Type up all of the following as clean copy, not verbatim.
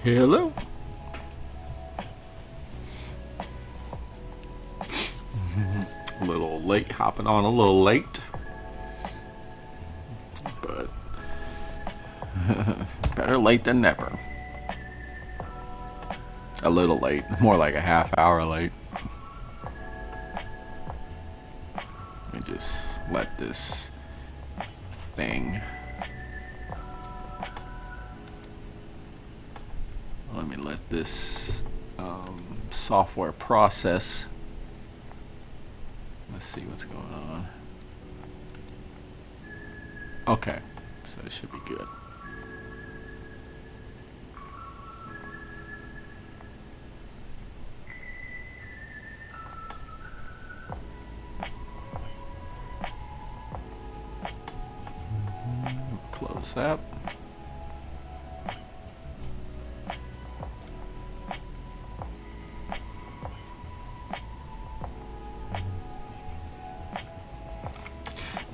Hello. A little late, hopping on a little late. But better late than never. A little late, more like a half hour late. Let me just let this thing. Let me let this software process. Let's see what's going on. Okay, so it should be good. Close that.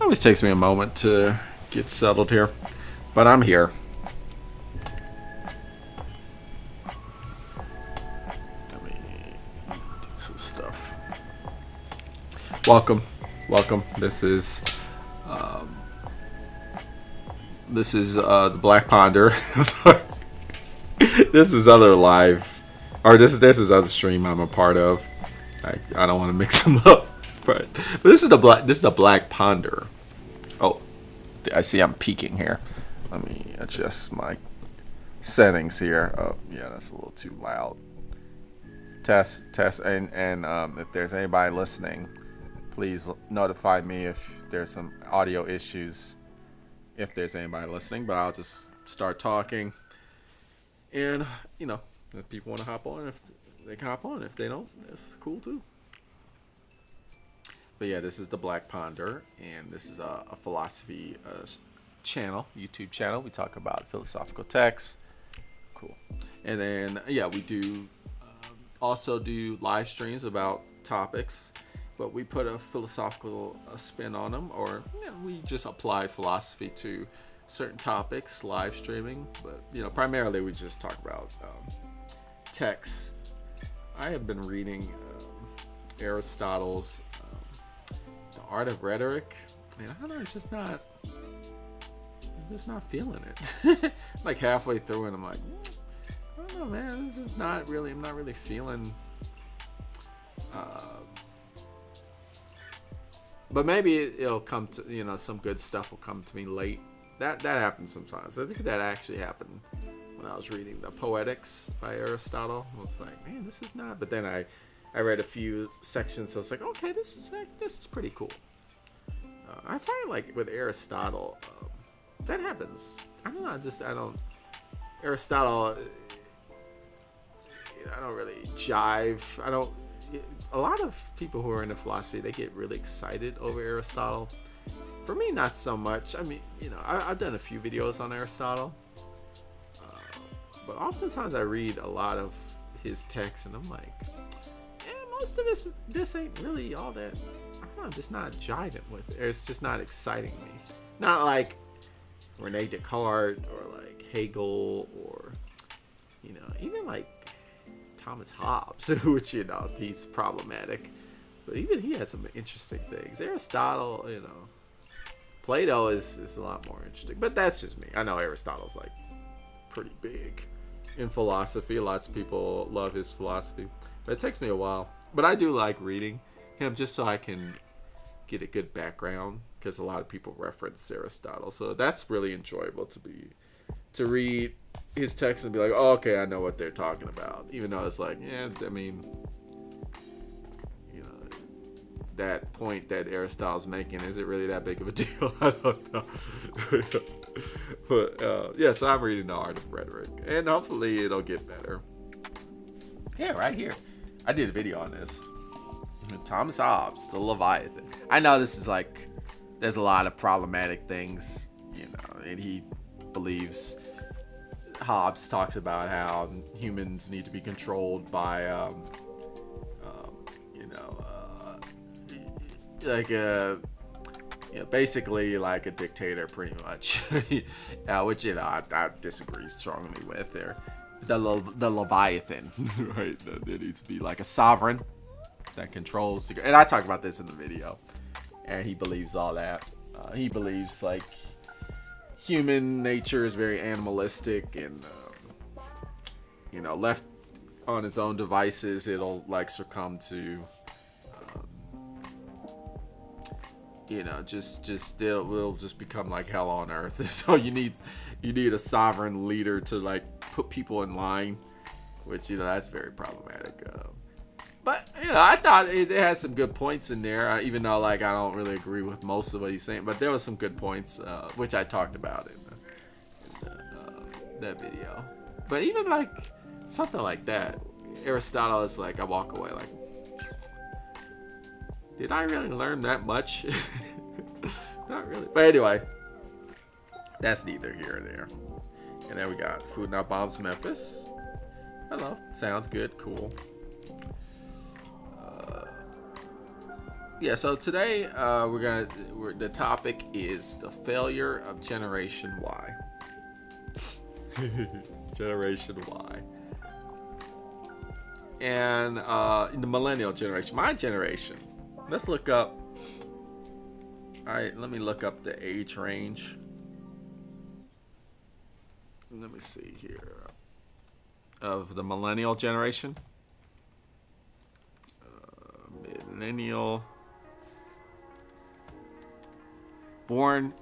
Always takes me a moment to get settled here, but I'm here. Let me do some stuff. Welcome. This is the Black Ponder. I'm sorry. This is other live, or this is other stream I'm a part of. I don't want to mix them up, but this is the Black Ponder. Oh, I see I'm peaking here. Let me adjust my settings here. Oh, yeah, that's a little too loud. Test, and if there's anybody listening, please notify me if there's some audio issues. If there's anybody listening, but I'll just start talking. And, if people want to hop on, if they can hop on. If they don't, that's cool too. But yeah, this is the Black Ponder, and this is a philosophy channel, YouTube channel. We talk about philosophical texts. Cool. And then, yeah, we do also do live streams about topics, but we put a philosophical spin on them, or we just apply philosophy to certain topics, live streaming. But, primarily we just talk about texts. I have been reading Aristotle's The Art of Rhetoric, and I don't know, I'm just not feeling it. Like halfway through and I'm like, I don't know, man, it's just I'm not really feeling but maybe it'll come to, some good stuff will come to me late. That happens sometimes. I think that actually happened when I was reading the Poetics by Aristotle. I was like, man, this is not. But then I read a few sections, so I was like, okay, this is pretty cool. I find like with Aristotle, that happens. I don't know. Aristotle, I don't really jive. A lot of people who are into philosophy, they get really excited over Aristotle. For me, not so much. I mean, I've done a few videos on Aristotle, but oftentimes I read a lot of his texts, and I'm like, most of this ain't really all that. I don't know, I'm just not jiving with it. It's just not exciting me. Not like Rene Descartes or like Hegel or even like Thomas Hobbes, which he's problematic, but even he has some interesting things. Aristotle, Plato is a lot more interesting, but that's just me. I know Aristotle's like pretty big in philosophy. Lots of people love his philosophy, but it takes me a while. But I do like reading him just so I can get a good background, because a lot of people reference Aristotle, so that's really enjoyable to read his text and be like, oh, okay, I know what they're talking about, even though it's like, that point that Aristotle's making, is it really that big of a deal? I don't know. But so I'm reading The Art of Rhetoric, and hopefully it'll get better. Yeah, right here. I did a video on this. Thomas Hobbes, the Leviathan. I know this is like, there's a lot of problematic things, and he believes, Hobbes talks about how humans need to be controlled by, basically like a dictator, pretty much. Which I disagree strongly with there. the Leviathan, right? There needs to be like a sovereign that controls the. And I talk about this in the video, and he believes all that. He believes like human nature is very animalistic, and left on its own devices, it'll like succumb to. Will just become like hell on earth. So you need a sovereign leader to like put people in line, which that's very problematic. But I thought it had some good points in there, even though like I don't really agree with most of what he's saying. But there was some good points, which I talked about in that video. But even like something like that, Aristotle is like I walk away like. Did I really learn that much? Not really. But anyway, that's neither here or there. And then we got Food Not Bombs Memphis. Hello. Sounds good. Cool. Yeah, so today the topic is the failure of Generation Y. Generation Y. And in the Millennial Generation, my generation. Let's look up. All right, let me look up the age range. Let me see here. Of the Millennial Generation. Millennial. Born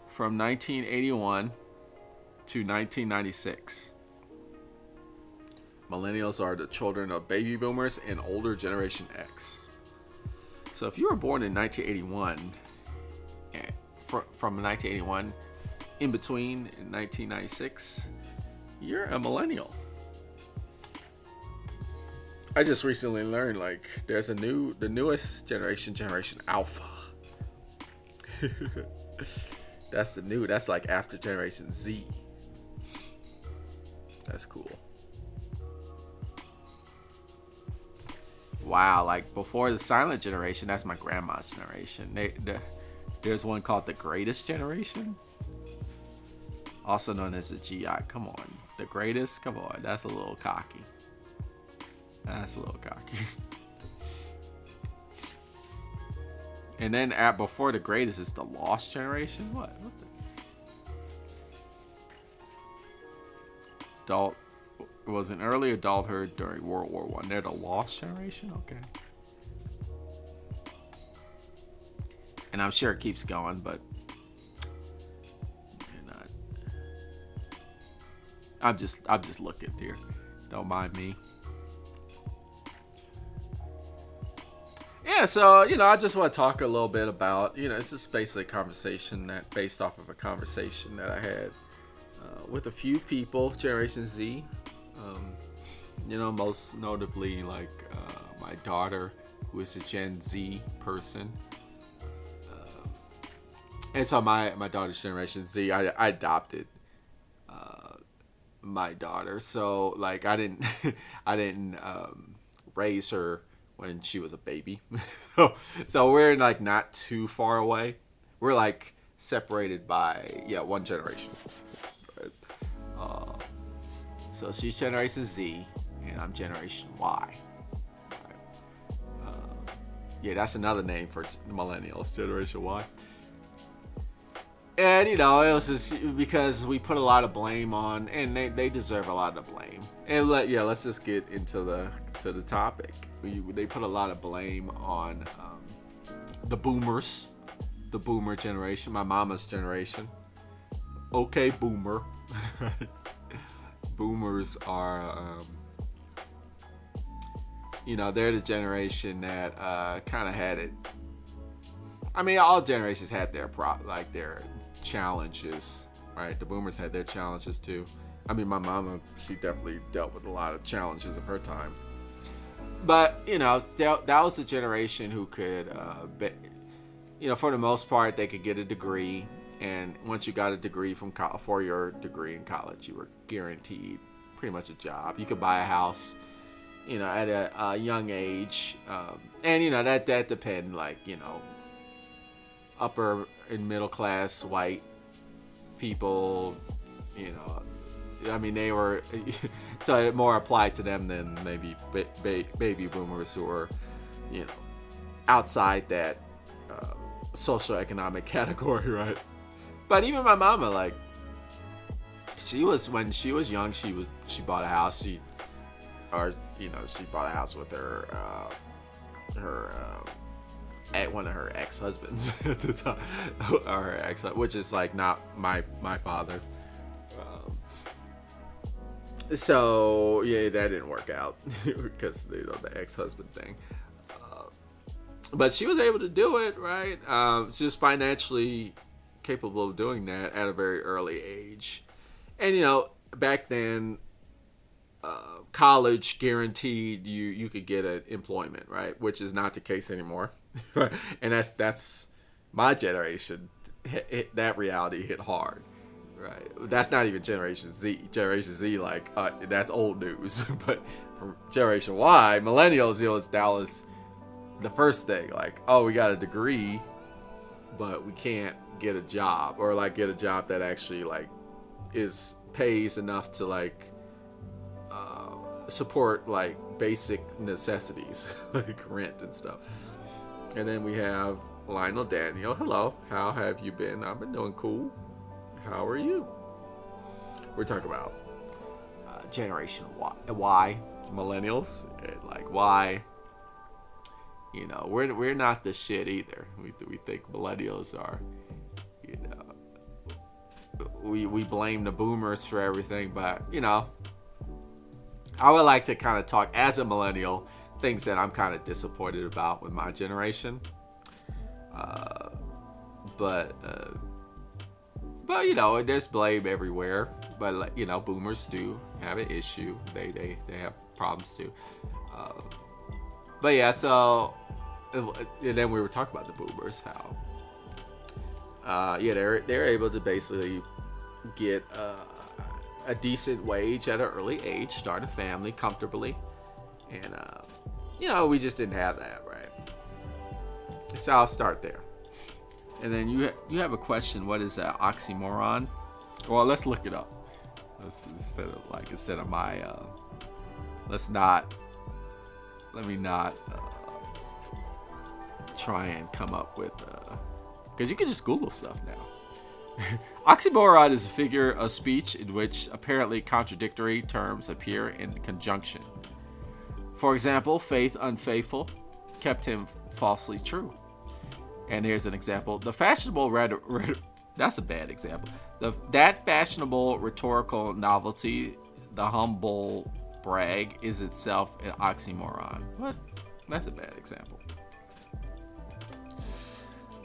from 1981 to 1996. Millennials are the children of baby boomers and older Generation X. So if you were born in 1981, from 1981, in between 1996, you're a millennial. I just recently learned like there's the newest generation, Generation Alpha. That's like after Generation Z. That's cool. Wow, like before the silent generation, that's my grandma's generation. There's one called the greatest generation, also known as the GI. Come on, the greatest? Come on, that's a little cocky. And then before the greatest is the lost generation. What the? It was an early adulthood during World War I. They're the lost generation? Okay. And I'm sure it keeps going, but I'm just looking here. Don't mind me. Yeah, so I just want to talk a little bit about it's just basically a conversation based off of a conversation that I had with a few people, Generation Z. Most notably like my daughter, who is a Gen Z person. And so my daughter's Generation Z, I adopted my daughter. So like I didn't raise her when she was a baby. so we're like not too far away. We're like separated by one generation. Right? So she's Generation Z, and I'm Generation Y. Right? That's another name for millennials, Generation Y. And it was just because we put a lot of blame on, and they deserve a lot of blame. And let's just get into the topic. They put a lot of blame on the boomers, the boomer generation, my mama's generation. Okay, boomer. Boomers are, they're the generation that kind of had it. I mean, all generations had their their challenges, right? The boomers had their challenges too. I mean, my mama, she definitely dealt with a lot of challenges of her time. But, that was the generation who could, for the most part, they could get a degree. And once you got a degree for your degree in college, you were guaranteed pretty much a job. You could buy a house, at a young age. And, that depended, upper and middle class white people, I mean, they were so it more applied to them than maybe baby boomers who were, you know, outside that socioeconomic category, right? But even my mama, like, when she was young, she bought a house. She bought a house with her one of her ex-husbands at the time, or her ex, which is like not my father. So yeah, that didn't work out because the ex-husband thing. But she was able to do it, right? She was financially capable of doing that at a very early age. And back then, college guaranteed you could get an employment, right? Which is not the case anymore. And that's my generation. That reality hit hard, right? That's not even Generation Z. Generation Z, like, that's old news. But for Generation Y, Millennials, that was the first thing. Like, oh, we got a degree, but we can't get a job, or like get a job that actually like pays enough to like support like basic necessities like rent and stuff. And then we have Lionel Daniel. Hello, how have you been? I've been doing cool. How are you? We're talking about Generation Y, Millennials, and like why. We're not the shit either. We think Millennials are. We blame the boomers for everything, but I would like to kind of talk as a millennial, things that I'm kind of disappointed about with my generation. But there's blame everywhere. But boomers do have an issue. They have problems too. But yeah, so and then we were talking about the boomers, how they're able to basically get a decent wage at an early age, start a family comfortably, and we just didn't have that, right? So I'll start there, and then you have a question. What is an oxymoron? Well, let's look it up. Instead of my let me not try and come up with because you can just Google stuff now. Oxymoron is a figure of speech in which apparently contradictory terms appear in conjunction. For example, faith unfaithful kept him falsely true. And here's an example. The fashionable that's a bad example. That fashionable rhetorical novelty, the humble brag, is itself an oxymoron. What? That's a bad example.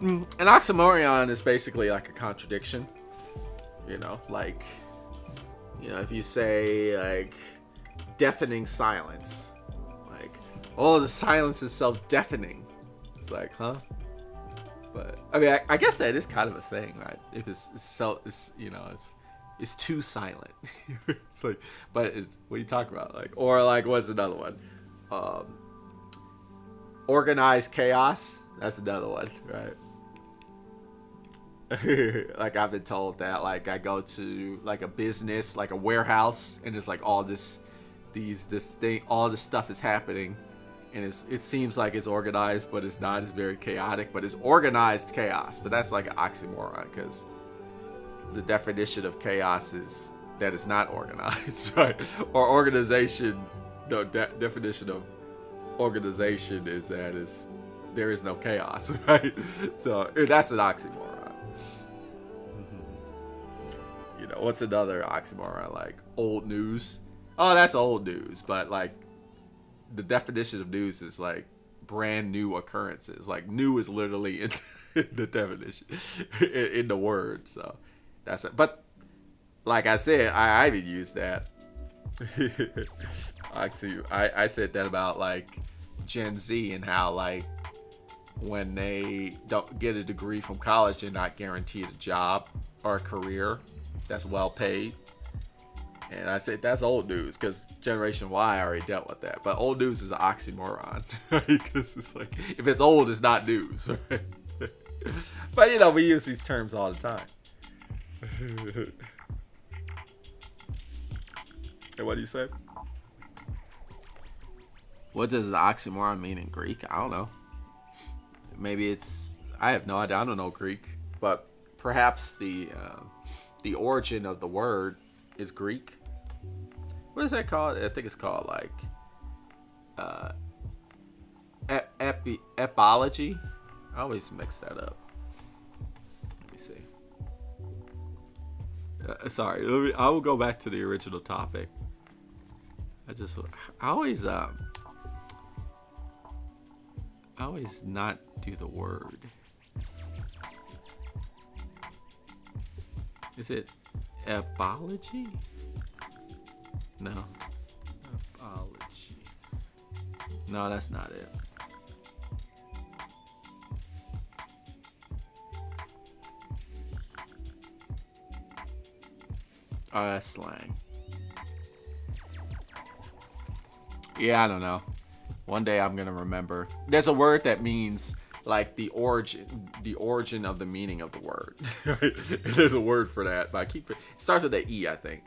An oxymoron is basically like a contradiction. If you say like deafening silence, like, oh, the silence is so deafening. It's like, huh? But I mean, I guess that is kind of a thing, right? If it's too silent. It's like, but what are you talking about? Like, or like, what's another one? Organized chaos. That's another one, right? Like, I've been told that, like, I go to like a business, like a warehouse, and it's like all this stuff is happening, and it seems like it's organized, but it's not. It's very chaotic, but it's organized chaos. But that's like an oxymoron, because the definition of chaos is that it's not organized, right? Or organization, the definition of organization is that there is no chaos, right? So that's an oxymoron. What's another oxymoron? Like old news. Oh, that's old news, but like the definition of news is like brand new occurrences. Like new is literally in the definition, in the word. So that's it. But like I said, I even used that. I said that about like Gen Z and how like when they don't get a degree from college, they're not guaranteed a job or a career that's well paid. And I said that's old news because Generation Y already dealt with that. But old news is an oxymoron, right? Because it's like, if it's old, it's not news, right? But we use these terms all the time. And what do you say? What does the oxymoron mean in Greek? I don't know. Maybe it's... I have no idea. I don't know Greek. But perhaps the origin of the word is Greek. What is that called? I think it's called like epology. I always mix that up. Let me see. Sorry, I will go back to the original topic. I always not do the word. Is it epology? No. Epology. No, that's not it. Oh, that's slang. Yeah, I don't know. One day I'm gonna remember. There's a word that means like the origin of the meaning of the word. Right? There's a word for that, but it starts with an E, I think.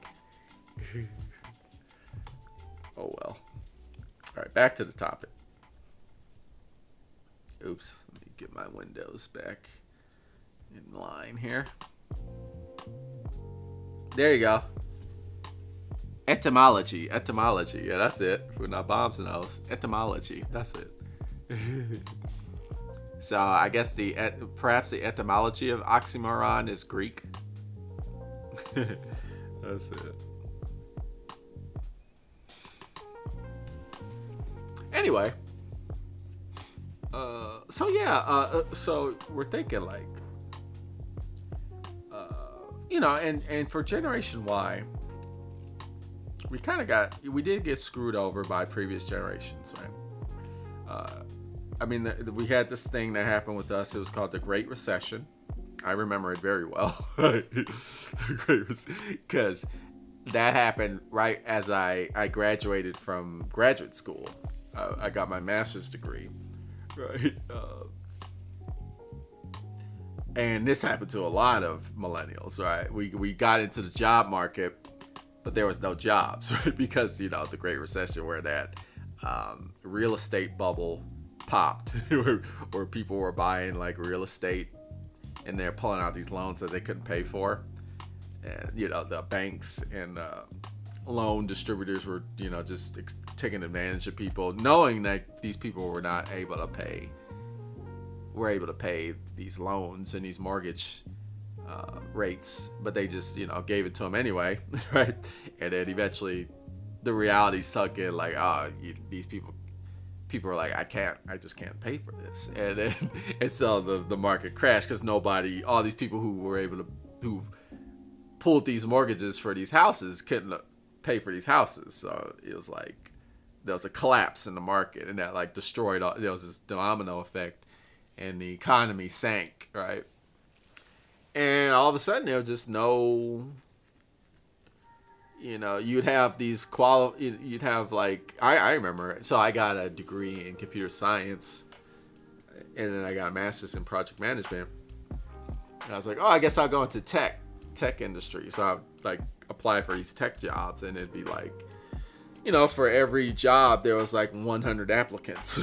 Oh well. All right, back to the topic. Oops, let me get my windows back in line here. There you go. Etymology. Yeah, that's it. We're not bombs and those. Etymology. That's it. So I guess perhaps the etymology of oxymoron is Greek. That's it. Anyway. So we're thinking like, and for Generation Y, we did get screwed over by previous generations, right? We had this thing that happened with us. It was called the Great Recession. I remember it very well. Because that happened right as I graduated from graduate school. I got my master's degree, right? And this happened to a lot of millennials, right? We got into the job market, but there was no jobs, right? Because, the Great Recession, where that real estate bubble popped, where people were buying like real estate and they're pulling out these loans that they couldn't pay for. And, the banks and loan distributors were, just taking advantage of people, knowing that these people were not able to pay. Were able to pay these loans and these mortgage rates, but they just gave it to them anyway, right? And then eventually the reality sunk in, like, these people are like, I just can't pay for this, and so the market crashed because all these people who pulled these mortgages for these houses couldn't pay for these houses, so it was like there was a collapse in the market, and that like destroyed all. There was this domino effect. And the economy sank, right? And all of a sudden, there was just no, you'd have these you'd have like, I remember, so I got a degree in computer science, and then I got a master's in project management. And I was like, I guess I'll go into tech industry. So I like apply for these tech jobs, and it'd be like, for every job, there was like 100 applicants.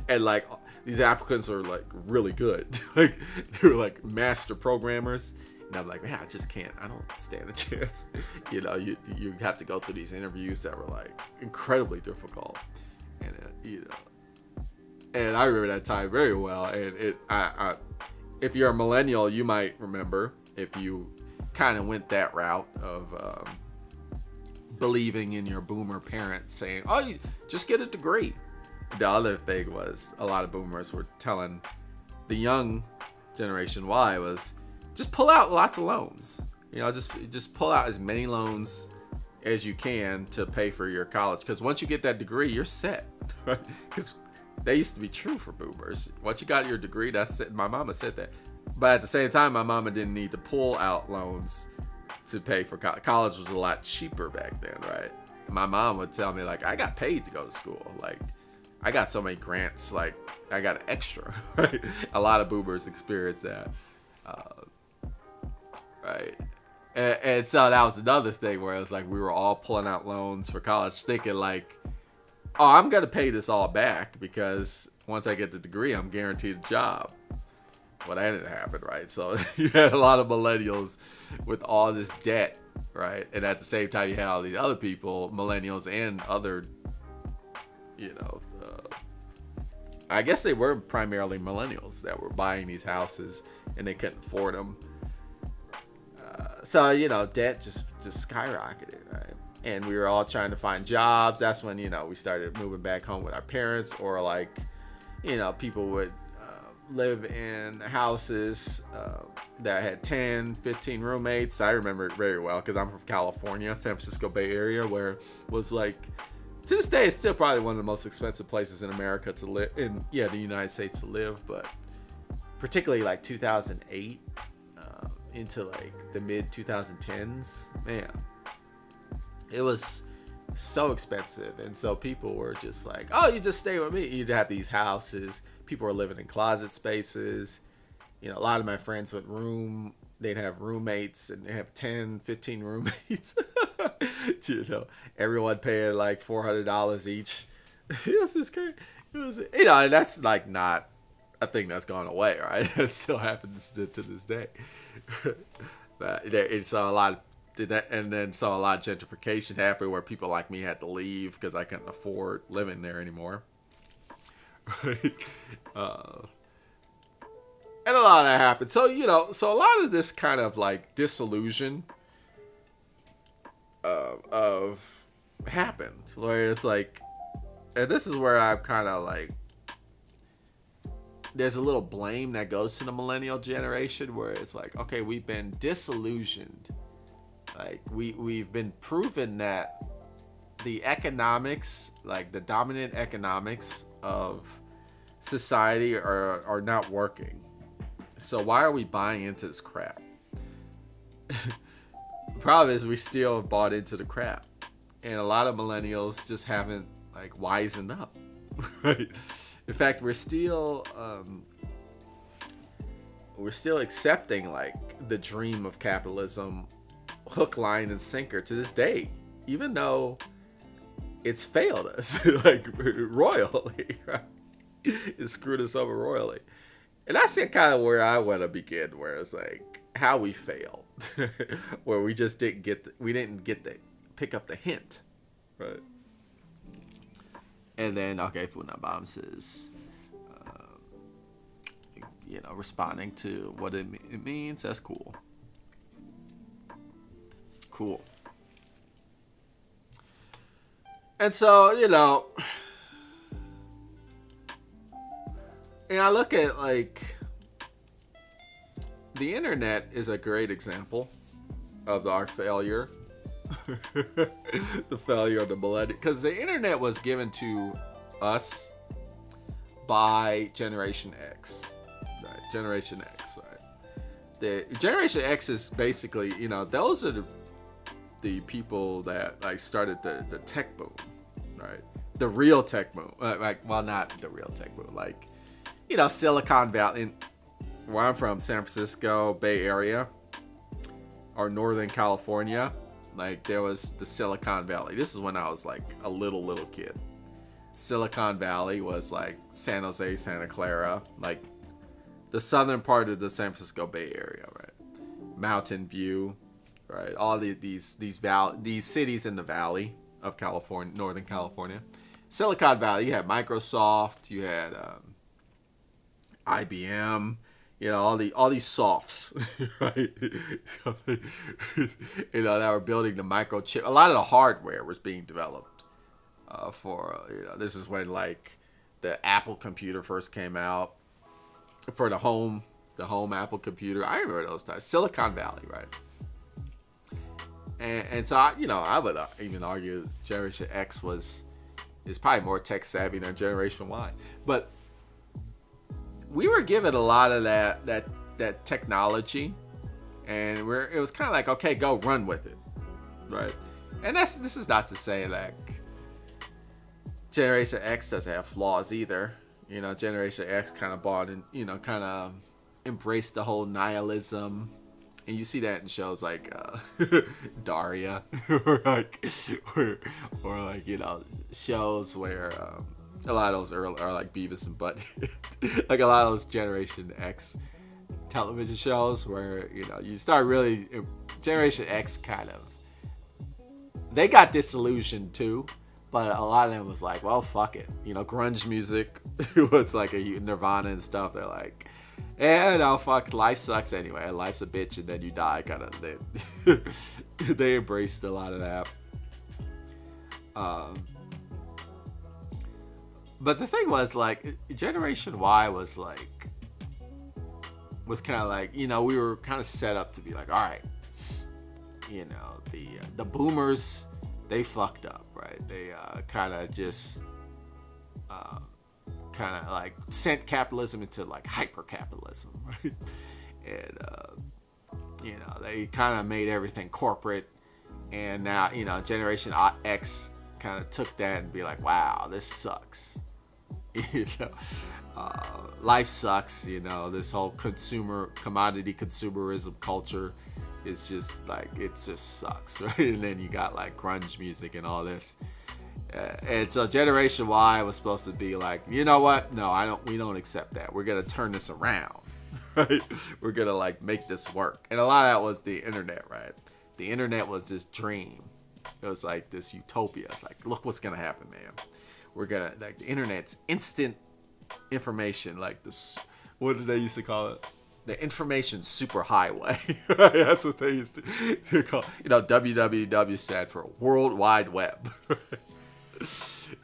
And like, these applicants were like really good. Like, they were like master programmers. And I'm like, man, I just can't. I don't stand a chance. You have to go through these interviews that were like incredibly difficult. And, and I remember that time very well. And if you're a millennial, you might remember if you kind of went that route of believing in your boomer parents saying, you just get a degree. The other thing was a lot of boomers were telling the young Generation Y was just pull out lots of loans. Just pull out as many loans as you can to pay for your college. Because once you get that degree, you're set. Because that used to be true for boomers. Once you got your degree, that's it. My mama said that. But at the same time, my mama didn't need to pull out loans to pay for college. College was a lot cheaper back then, right? And my mom would tell me, like, I got paid to go to school. Like, I got so many grants, like, I got extra, right? A lot of boomers experience that, right? And so that was another thing where it was like we were all pulling out loans for college, thinking like, oh, I'm gonna pay this all back because once I get the degree, I'm guaranteed a job. Well, that didn't happen, right? So you had a lot of millennials with all this debt, right? And at the same time, you had all these other people, millennials and other, you know, I guess they were primarily millennials that were buying these houses and they couldn't afford them. So, you know, debt just skyrocketed, right? And we were all trying to find jobs. That's when, you know, we started moving back home with our parents, or like, you know, people would live in houses that had 10, 15 roommates. I remember it very well because I'm from California, San Francisco Bay Area, where it was like, to this day, it's still probably one of the most expensive places in America to live, in the United States to live, but particularly like 2008 into like the mid 2010s, man, it was so expensive. And so people were just like, oh, you just stay with me. You'd have these houses. People were living in closet spaces. You know, a lot of my friends they'd have roommates, and they have 10, 15 roommates. You know, everyone paying like $400 each. It was just crazy. It was, you know, and that's like not a thing that's gone away, right? It still happens to this day. But it saw a lot of, and then saw a lot of gentrification happen where people like me had to leave because I couldn't afford living there anymore. Right? And a lot of that happened. So, you know, so a lot of this kind of like disillusion of happened, where it's like, and this is where I'm kind of like, there's a little blame that goes to the millennial generation, where it's like, okay, we've been disillusioned. Like we've been proven that the economics, like the dominant economics of society are not working. So why are we buying into this crap? The problem is we still bought into the crap. And a lot of millennials just haven't like wisened up. Right? In fact, we're still accepting like the dream of capitalism, hook, line, and sinker to this day, even though it's failed us like royally, right? It screwed us over royally. And that's kind of where I want to begin, where it's like how we failed, where we just didn't get the pick up the hint, right? And then, okay, Funabam says, you know, responding to what it means. That's cool. Cool. And so, you know, and I look at like the internet is a great example of our failure. The failure of the millennium, because the internet was given to us by Generation X, right? Generation X, right? The Generation X is basically, you know, those are the people that like started the tech boom, right? The real tech boom, like, well, not the real tech boom, like, you know, Silicon Valley, where I'm from, San Francisco Bay Area, or Northern California. Like, there was the Silicon Valley. This is when I was like a little kid. Silicon Valley was like San Jose, Santa Clara, like the southern part of the San Francisco Bay Area, right? Mountain View, right? All these cities in the valley of California, Northern California. Silicon Valley, you had Microsoft, you had IBM, you know, all these softs, right? You know, that were building the microchip. A lot of the hardware was being developed for, you know, this is when like the Apple computer first came out for the home Apple computer. I remember those times. Silicon Valley, right? And so I would even argue Generation X is probably more tech savvy than Generation Y, but we were given a lot of that technology, and it was kind of like, okay, go run with it, right? And this is not to say that Generation X doesn't have flaws either. You know, Generation X kind of bought and, you know, kind of embraced the whole nihilism And you see that in shows like Daria, or like, or like, you know, shows where a lot of those are like Beavis and Butthead, like a lot of those Generation X television shows where, you know, you start really Generation X kind of, they got disillusioned too, but a lot of them was like, well, fuck it, you know, grunge music was like a Nirvana and stuff. They're like, yeah, no, fuck, life sucks anyway. Life's a bitch, and then you die. Kind of, they embraced a lot of that. But the thing was, like, Generation Y was kind of like, you know, we were kind of set up to be like, all right, you know, the boomers, they fucked up, right? They kind of just kind of like sent capitalism into like hyper capitalism, right? And you know, they kind of made everything corporate, and now, you know, Generation X kind of took that and be like, wow, this sucks. You know, life sucks. You know, this whole commodity consumerism culture is just like, it just sucks, right? And then you got like grunge music and all this. And so Generation Y was supposed to be like, you know what? No, we don't accept that. We're gonna turn this around, right? We're gonna like make this work. And a lot of that was the internet, right? The internet was this dream. It was like this utopia. It's like, look what's gonna happen, man. We're gonna, like, the internet's instant information, like this. What did they used to call it? The information superhighway. That's what they used to call. You know, WWW said for World Wide Web.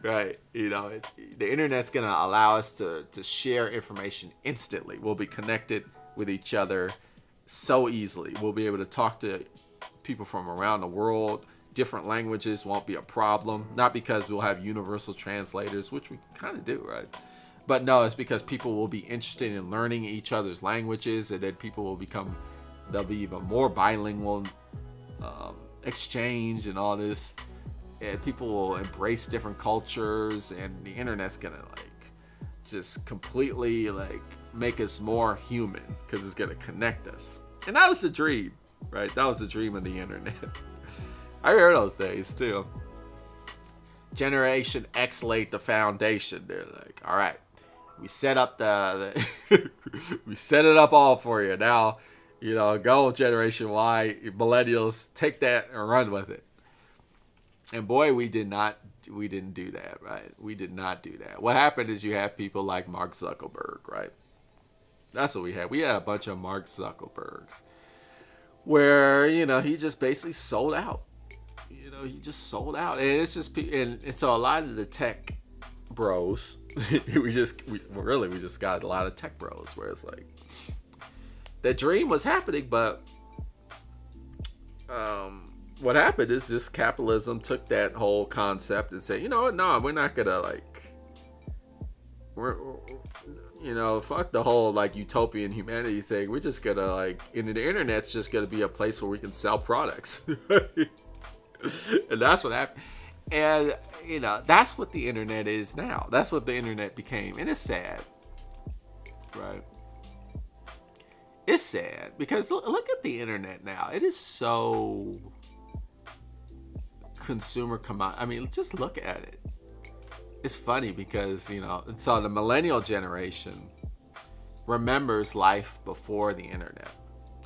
Right, you know, the internet's gonna allow us to share information instantly. We'll be connected with each other so easily. We'll be able to talk to people from around the world. Different languages won't be a problem. Not because we'll have universal translators, which we kind of do, right? But no, it's because people will be interested in learning each other's languages, and then they'll be even more bilingual exchange and all this. And people will embrace different cultures, and the internet's gonna like just completely like make us more human, because it's gonna connect us. And that was the dream, right? That was the dream of the internet. I remember those days too. Generation X laid the foundation. They're like, all right, we set up we set it up all for you. Now, you know, go Generation Y, Millennials, take that and run with it. And boy, we didn't do that, right? We did not do that. What happened is you have people like Mark Zuckerberg, right? That's what we had. We had a bunch of Mark Zuckerbergs where, you know, he just basically sold out. You know, he just sold out. And it's just, and so a lot of the tech bros, we just got a lot of tech bros where it's like, the dream was happening, but what happened is just capitalism took that whole concept and said, you know what, no, we're not gonna fuck the whole like utopian humanity thing. We're just gonna like, and the internet's just gonna be a place where we can sell products. And that's what happened. And, you know, that's what the internet is now. That's what the internet became. And it's sad, right? It's sad because look at the internet now. It is so consumer commodity. I mean, just look at it. It's funny because, you know, so the Millennial Generation remembers life before the internet.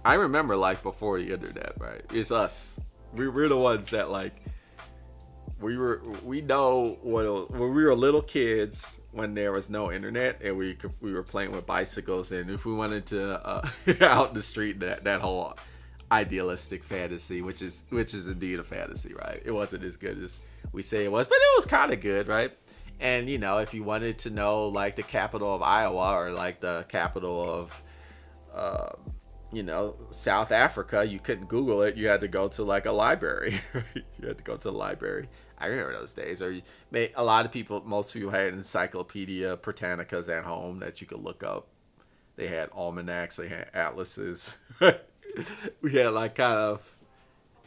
I remember life before the internet, right? It's us. We're the ones that like, we know when we were little kids, when there was no internet and we were playing with bicycles, and if we wanted to out in the street, that whole idealistic fantasy, which is indeed a fantasy, right? It wasn't as good as we say it was, but it was kind of good, right? And, you know, if you wanted to know like the capital of Iowa or like the capital of you know, South Africa, you couldn't Google it. You had to go to like a library. Right? You had to go to the library. I remember those days. Or most people had Encyclopedia Britannicas at home that you could look up. They had almanacs. They had atlases. We had like kind of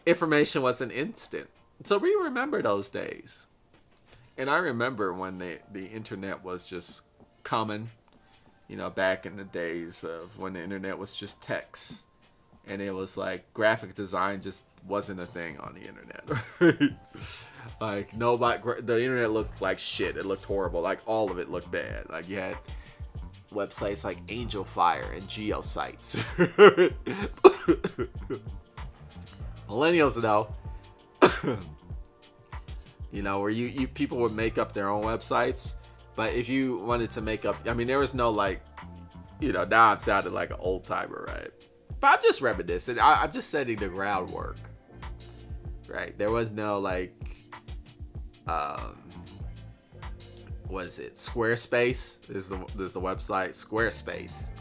information wasn't instant. So we remember those days. And I remember when the internet was just common. You know, back in the days of when the internet was just text and it was like graphic design just wasn't a thing on the internet. Like nobody, the internet looked like shit. It looked horrible. Like all of it looked bad. Like you had websites like Angel Fire and Geosites. Millennials though, you know, where you people would make up their own websites, but if you wanted to make up, I mean, there was no like, you know, now I'm sounding like an old timer, right? But I'm just reminiscing. I'm just setting the groundwork, right? There was no like, what is it? Squarespace. There's the website Squarespace.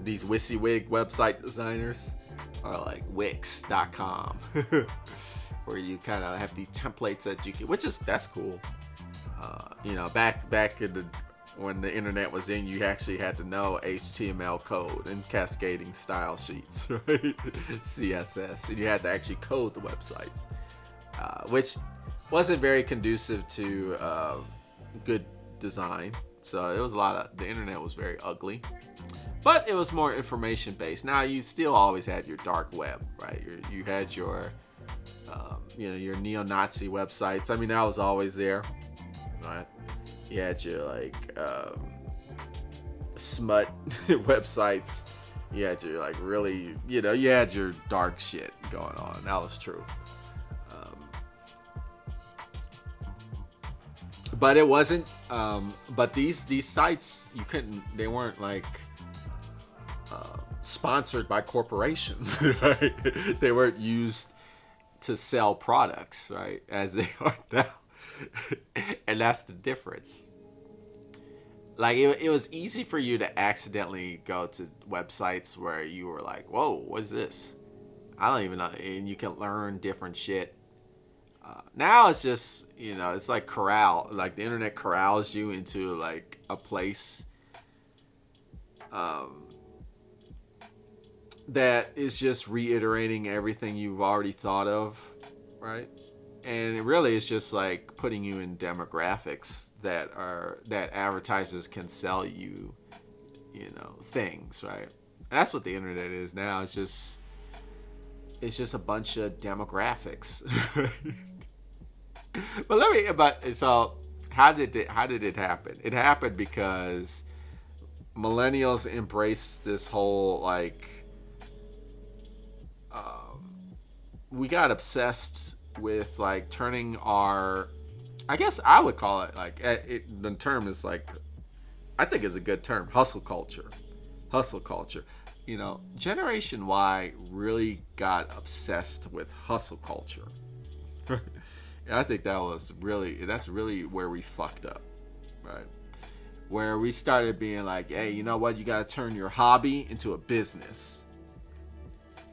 These WYSIWYG website designers are like Wix.com, where you kind of have these templates that you can, that's cool. You know, back in the when the internet was in, you actually had to know HTML code and cascading style sheets, right? CSS, and you had to actually code the websites, which wasn't very conducive to good design. So it was the internet was very ugly, but it was more information based. Now you still always had your dark web, right? You had your, you know, your neo-Nazi websites. I mean, that was always there, right? You had your like smut websites. You had your like really, you know, you had your dark shit going on. That was true. But it wasn't. But these sites, they weren't like sponsored by corporations, right? They weren't used to sell products, right, as they are now. And that's the difference. Like it was easy for you to accidentally go to websites where you were like, whoa, what's this? I don't even know. And you can learn different shit. Now it's just, you know, it's like like the internet corrals you into like a place that is just reiterating everything you've already thought of, right? And it really is just like putting you in demographics that advertisers can sell you, you know, things, right? And that's what the internet is now. It's just a bunch of demographics. So how did it happen? It happened because millennials embraced this whole like we got obsessed with like turning our, I guess I would call it like the term is like, I think is a good term, hustle culture. You know, Generation Y really got obsessed with hustle culture. And I think that's really where we fucked up, right? Where we started being like, hey, you know what? You got to turn your hobby into a business.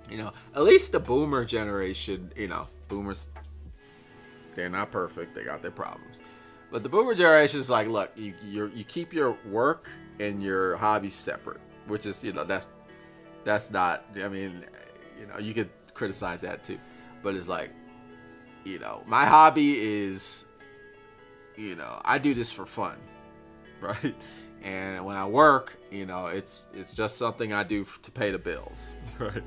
You know, at least the boomer generation, you know, boomers, they're not perfect. They got their problems. But the boomer generation is like, look, you keep your work and your hobbies separate, which is, you know, that's not, I mean, you know, you could criticize that too. But it's like, you know, my hobby is, you know, I do this for fun, right? And when I work, you know, it's just something I do to pay the bills, right?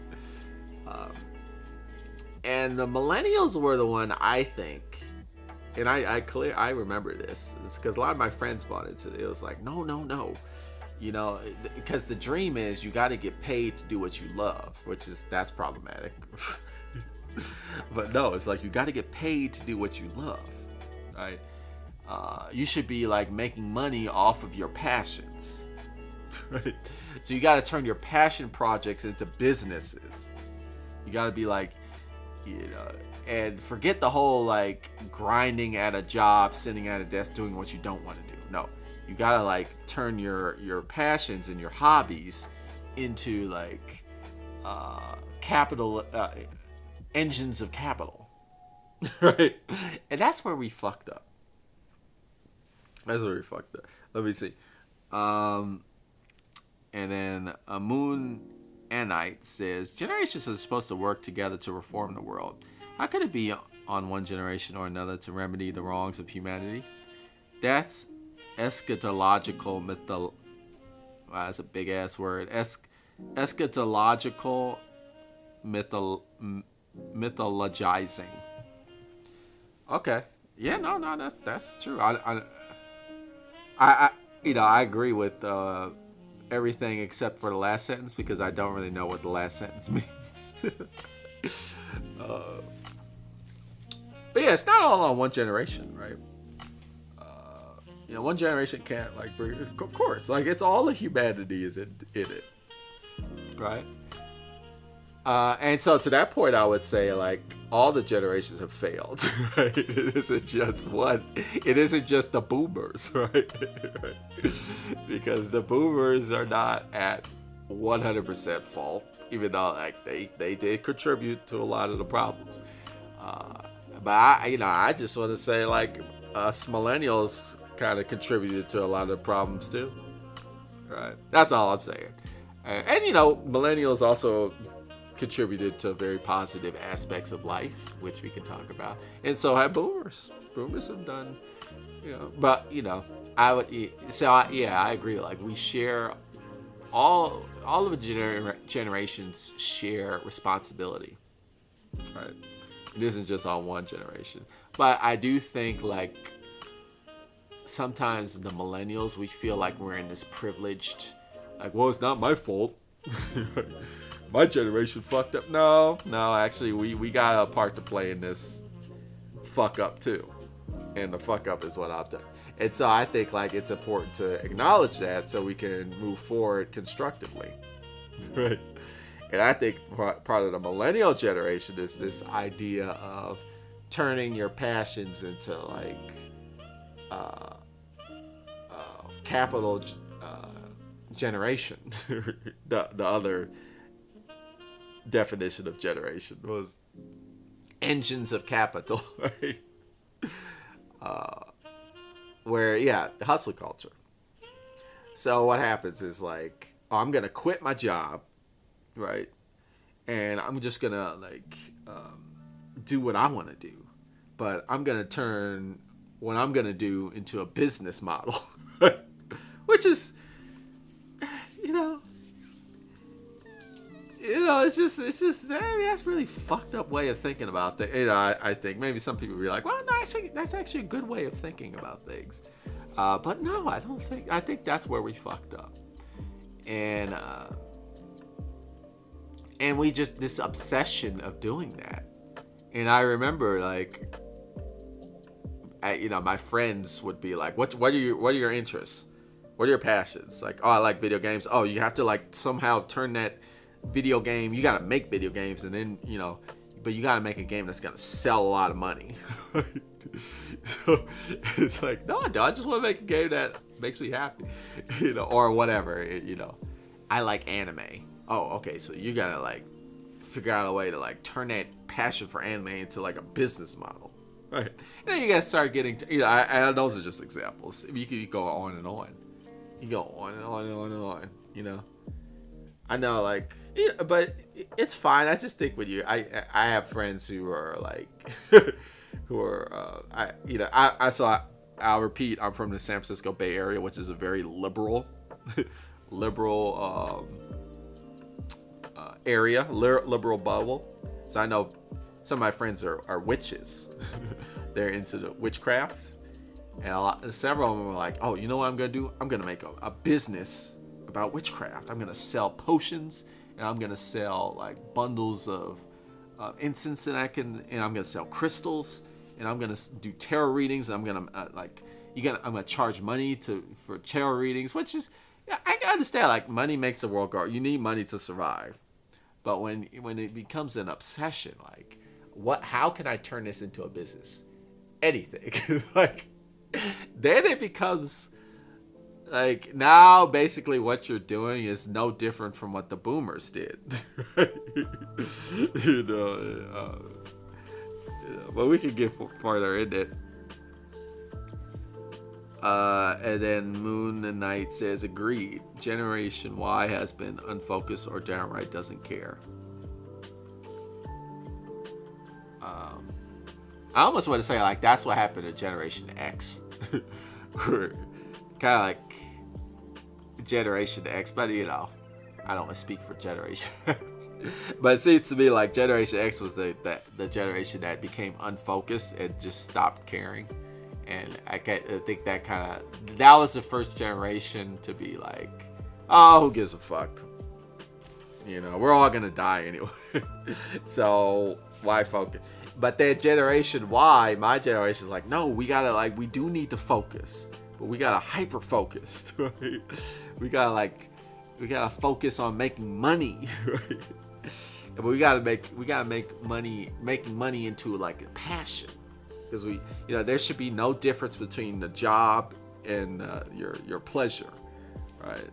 And the millennials were the one, I think, and I remember this. It's because a lot of my friends bought into it. It was like, no, you know, because the dream is you got to get paid to do what you love, that's problematic. But no, it's like you got to get paid to do what you love, right? You should be like making money off of your passions, right? So you got to turn your passion projects into businesses. You got to be like, you know, and forget the whole like grinding at a job, sitting at a desk, doing what you don't want to do. No, you got to like turn your passions and your hobbies into like capital. Engines of capital, right? And that's where we fucked up. Let me see. And then Moon Anite says, generations are supposed to work together to reform the world. How could it be on one generation or another to remedy the wrongs of humanity? That's eschatological wow, that's a big ass word. Eschatological mythologizing. Okay. Yeah, no, that's true. I I agree with everything except for the last sentence because I don't really know what the last sentence means. But yeah, it's not all on one generation, right? One generation can't like bring. Of course, like it's all of humanity is in it, right? And so to that point, I would say like all the generations have failed. Right? It isn't just one. It isn't just the boomers, right? Because the boomers are not at 100% fault, even though like they did contribute to a lot of the problems. But I just want to say like us millennials kind of contributed to a lot of the problems too. Right? That's all I'm saying. And millennials also contributed to very positive aspects of life, which we can talk about. And so have boomers. Boomers have done, but I would I agree. Like we share all of the generations share responsibility. Right? It isn't just on one generation. But I do think like sometimes the millennials, we feel like we're in this privileged, like, well, it's not my fault. My generation fucked up. No, actually, we got a part to play in this fuck up too. And the fuck up is what I've done. And so I think like it's important to acknowledge that so we can move forward constructively. Right. And I think part of the millennial generation is this idea of turning your passions into like capital generation. The other definition of generation was engines of capital, right? Where the hustle culture. So what happens is like, I'm gonna quit my job, right? And I'm just gonna like do what I want to do, but I'm gonna turn what I'm gonna do into a business model, which is, it's just. I mean, that's a really fucked up way of thinking about things. I think maybe some people will be like, well, no, actually, that's actually a good way of thinking about things. But no, I don't think. I think that's where we fucked up, and we just this obsession of doing that. And I remember like, my friends would be like, what are your interests? What are your passions? Like, oh, I like video games. Oh, you have to like somehow turn that video game. You gotta make video games, and then but you gotta make a game that's gonna sell a lot of money. So it's like, no, I just want to make a game that makes me happy, or whatever. I like anime. Oh, okay, so you gotta like figure out a way to like turn that passion for anime into like a business model, right? And then you gotta start getting those are just examples. You could go on and on. You go on and on and on and on. I know, like, but it's fine. I just think with you, I have friends who are like, I'll repeat, I'm from the San Francisco Bay Area, which is a very liberal area, liberal bubble. So I know some of my friends are witches. They're into the witchcraft, and several of them are like, oh, you know what I'm gonna do? I'm gonna make a business about witchcraft. I'm gonna sell potions, and I'm gonna sell like bundles of incense, and I'm gonna sell crystals, and I'm gonna do tarot readings. And I'm gonna I'm gonna charge money for tarot readings, which is, I understand, like, money makes the world go. You need money to survive, but when it becomes an obsession, like, how can I turn this into a business? Anything. Like, then it becomes like, now basically what you're doing is no different from what the boomers did. But we can get farther in it. And then Moon and Knight says, agreed. Generation Y has been unfocused or downright doesn't care. I almost want to say, like, that's what happened to Generation X. Kind of like Generation X, but I don't want to speak for Generation X, but it seems to me like Generation X was the generation that became unfocused and just stopped caring. And I think that was the first generation to be like, oh, who gives a fuck? You know, we're all gonna die anyway. So why focus? But then Generation Y, my generation, is like, no, we we do need to focus, but we gotta hyper focus. Right? We gotta focus on making money. Right? But we gotta make money, making money into like a passion. Because there should be no difference between the job and your pleasure, right?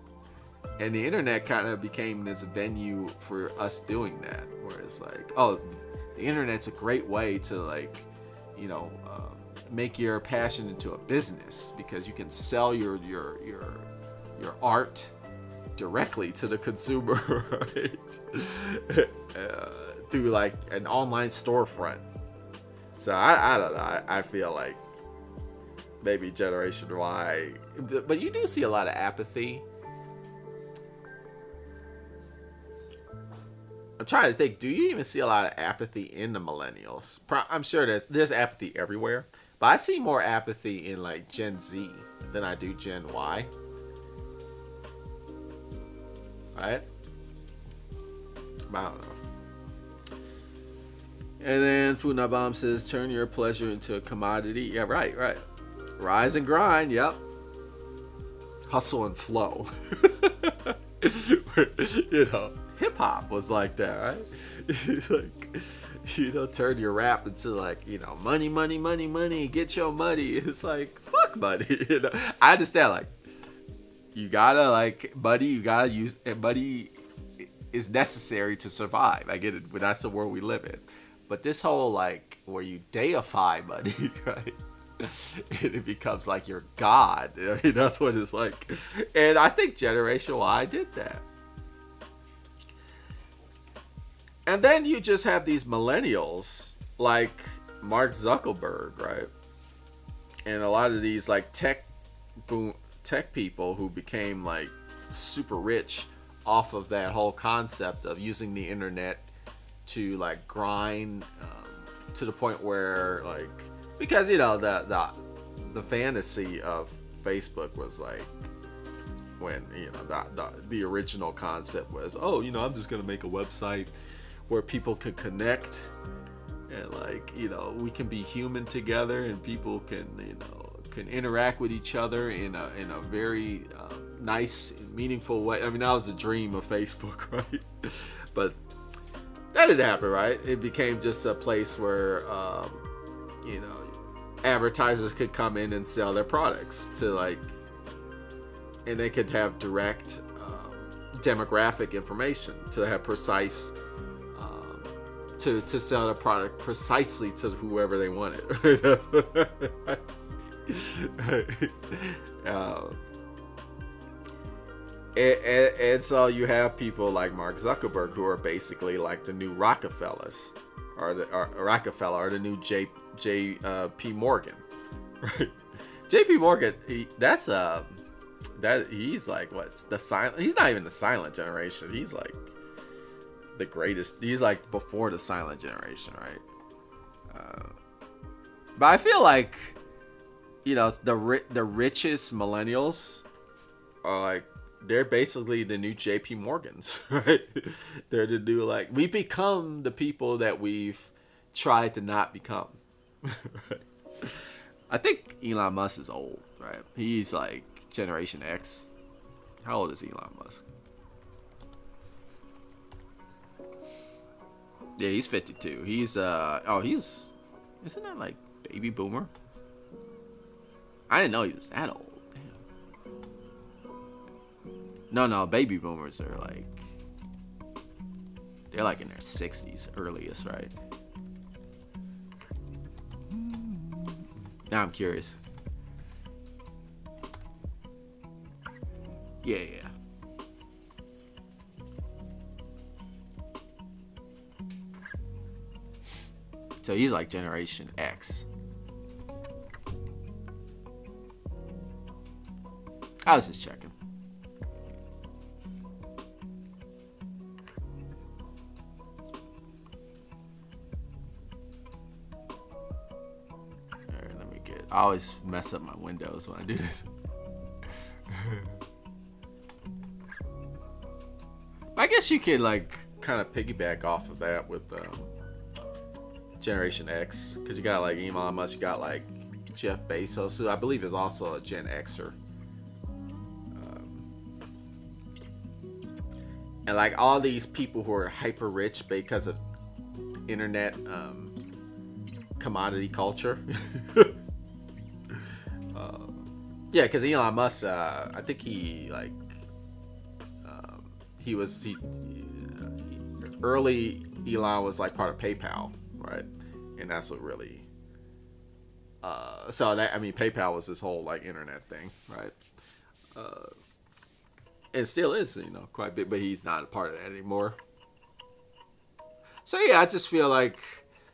And the internet kind of became this venue for us doing that, where it's like, oh, the internet's a great way to make your passion into a business, because you can sell your art directly to the consumer, right? Through like an online storefront. So I don't know. I feel like maybe Generation Y, but you do see a lot of apathy. I'm trying to think. Do you even see a lot of apathy in the millennials? I'm sure there's apathy everywhere, but I see more apathy in like Gen Z than I do Gen Y. Right? I don't know. And then Funabam says, turn your pleasure into a commodity. Yeah, right. Rise and grind, yep. Hustle and flow. Hip hop was like that, right? Turn your rap into like, money, get your money. It's like, fuck money. I understand, like, you gotta, like, money, you gotta use, and money is necessary to survive. I get it, but that's the world we live in. But this whole, like, where you deify money, right? And it becomes like your god. I mean, that's what it's like. And I think Generation Y did that. And then you just have these millennials, like Mark Zuckerberg, right? And a lot of these, like, tech people who became, like, super rich off of that whole concept of using the internet to like grind to the point where, like, because the fantasy of Facebook was like when the original concept was, oh, I'm just gonna make a website where people could connect and, like, we can be human together and people can interact with each other in a very nice, meaningful way. I mean, that was the dream of Facebook, right? But that didn't happen, right? It became just a place where, advertisers could come in and sell their products to, like, and they could have direct demographic information to have precise, to sell the product precisely to whoever they wanted. And so you have people like Mark Zuckerberg who are basically like the new Rockefellers, or the new J.P. Morgan, right? J.P. Morgan, he's like what's the silent? He's not even the silent generation. He's like the greatest. He's like before the silent generation, right? But I feel like the richest millennials are like, they're basically the new J.P. Morgans, right? They're the new, like, we become the people that we've tried to not become. Right? I think Elon Musk is old, right? He's like Generation X. How old is Elon Musk? Yeah, he's 52. He's isn't that like baby boomer? I didn't know he was that old. No, baby boomers are like, they're like in their 60s earliest, right? Now I'm curious. Yeah. So he's like Generation X. I was just checking. I always mess up my windows when I do this. I guess you could like kind of piggyback off of that with Generation X, because you got like Elon Musk, you got like Jeff Bezos, who I believe is also a Gen Xer. And like all these people who are hyper rich because of internet commodity culture. Yeah, because Elon Musk, I think he early Elon was like part of PayPal, right? And that's what really so that, I mean, PayPal was this whole like internet thing, right? And still is, quite big, but he's not a part of that anymore. So yeah, I just feel like,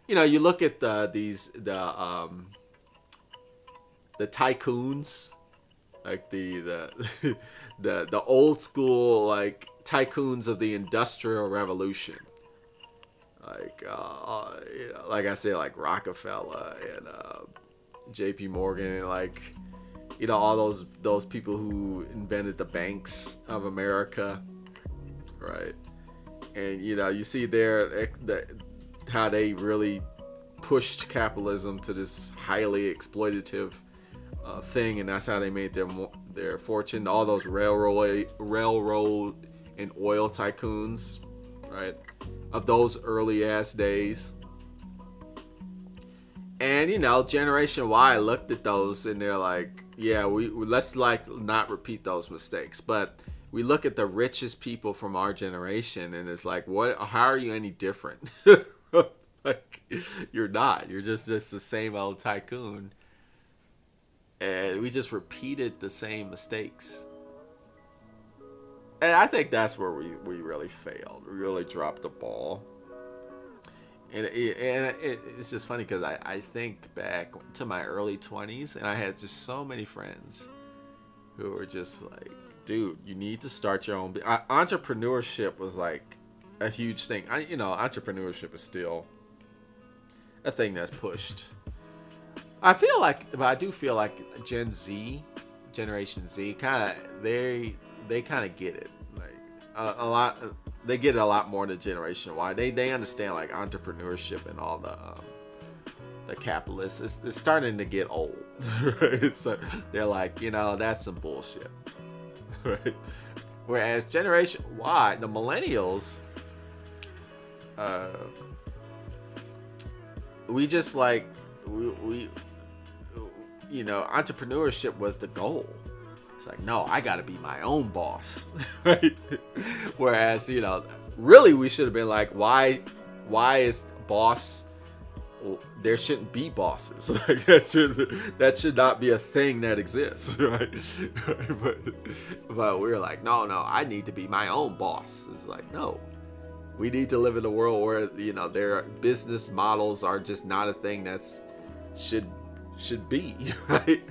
you look at the tycoons, like the old school like tycoons of the Industrial Revolution, like like I said, like Rockefeller and J.P. Morgan, and like all those people who invented the banks of America, right? And you see there how they really pushed capitalism to this highly exploitative thing, and that's how they made their fortune. All those railroad and oil tycoons, right, of those early ass days. And Generation Y looked at those and they're like, yeah, we let's like not repeat those mistakes. But we look at the richest people from our generation and it's like, how are you any different? Like, you're not. You're just the same old tycoon. And we just repeated the same mistakes. And I think that's where we really failed. We really dropped the ball. And it's just funny because I think back to my early 20s and I had just so many friends who were just like, dude, you need to start your own. Entrepreneurship was like a huge thing. Entrepreneurship is still a thing that's pushed. I do feel like Generation Z, kind of they kind of get it, like a lot. They get it a lot more than Generation Y. They understand like entrepreneurship and all the capitalists. It's starting to get old, right? So they're like, that's some bullshit, right? Whereas Generation Y, the Millennials, we just like we entrepreneurship was the goal. It's like, no, I gotta be my own boss, right? Whereas, really we should have been like, why is boss? There shouldn't be bosses. Like that should not be a thing that exists, right? But we were like, no, I need to be my own boss. It's like, no, we need to live in a world where their business models are just not a thing that's should be, right?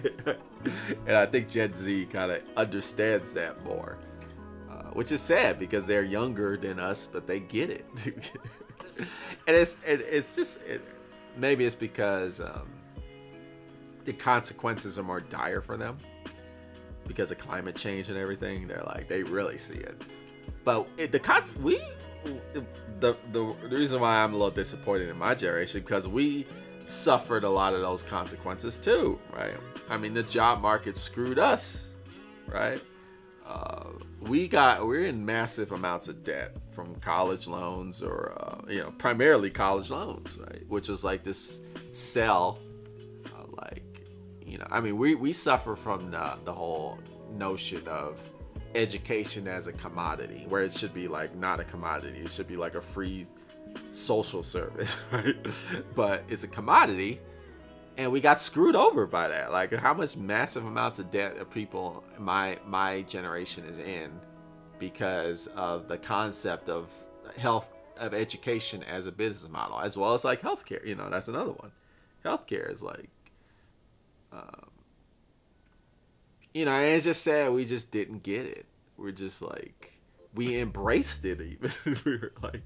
And I think Gen Z kind of understands that more, which is sad because they're younger than us, but they get it. And it's just maybe it's because the consequences are more dire for them because of climate change and everything. They're like, they really see it. But the reason why I'm a little disappointed in my generation, because we suffered a lot of those consequences too, right? I mean, the job market screwed us, right? We're in massive amounts of debt from college loans, or primarily college loans, right? Which was like this sell, we suffer from the whole notion of education as a commodity, where it should be like not a commodity. It should be like a free social service, right? But it's a commodity, and we got screwed over by that. Like, how much massive amounts of debt of people my generation is in because of the concept of education as a business model, as well as like healthcare. That's another one. Healthcare is like, and it's just sad we just didn't get it. We're just like, we embraced it even. we're like,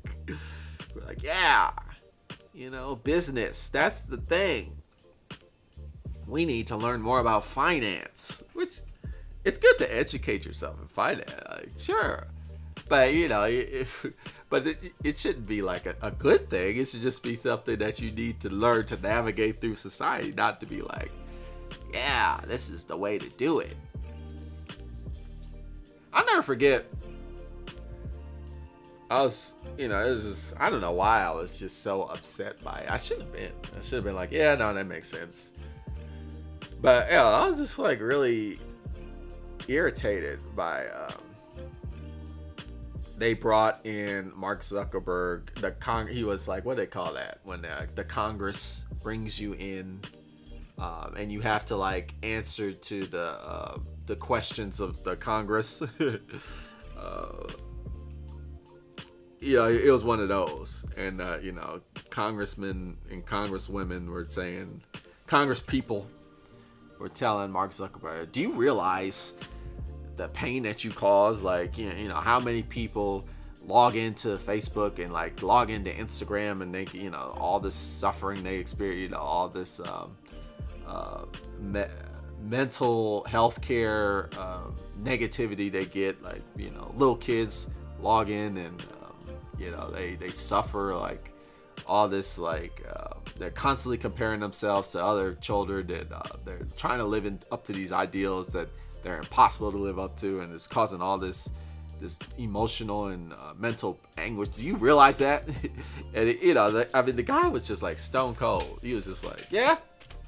yeah, business, that's the thing. we need to learn more about finance, which it's good to educate yourself in finance, like, sure. But, it shouldn't be like a good thing. It should just be something that you need to learn to navigate through society, not to be like, yeah, this is the way to do it. I'll never forget. I was, it was just, I don't know why I was just so upset by it. I shouldn't have been. I should have been like, yeah, no, that makes sense. But, yeah, I was just like really irritated by, they brought in Mark Zuckerberg. He was like, what do they call that? When the Congress brings you in, and you have to like answer to the questions of the Congress. It was one of those, and congressmen and congresswomen were saying, Congress people were telling Mark Zuckerberg, do you realize the pain that you cause? Like, how many people log into Facebook and like log into Instagram, and they, all this suffering they experience, all this mental health care negativity they get, like, little kids log in and they suffer like all this, like they're constantly comparing themselves to other children, and they're trying to live up to these ideals that they're impossible to live up to, and it's causing all this emotional and mental anguish. Do you realize that? And the guy was just like stone cold. He was just like, yeah,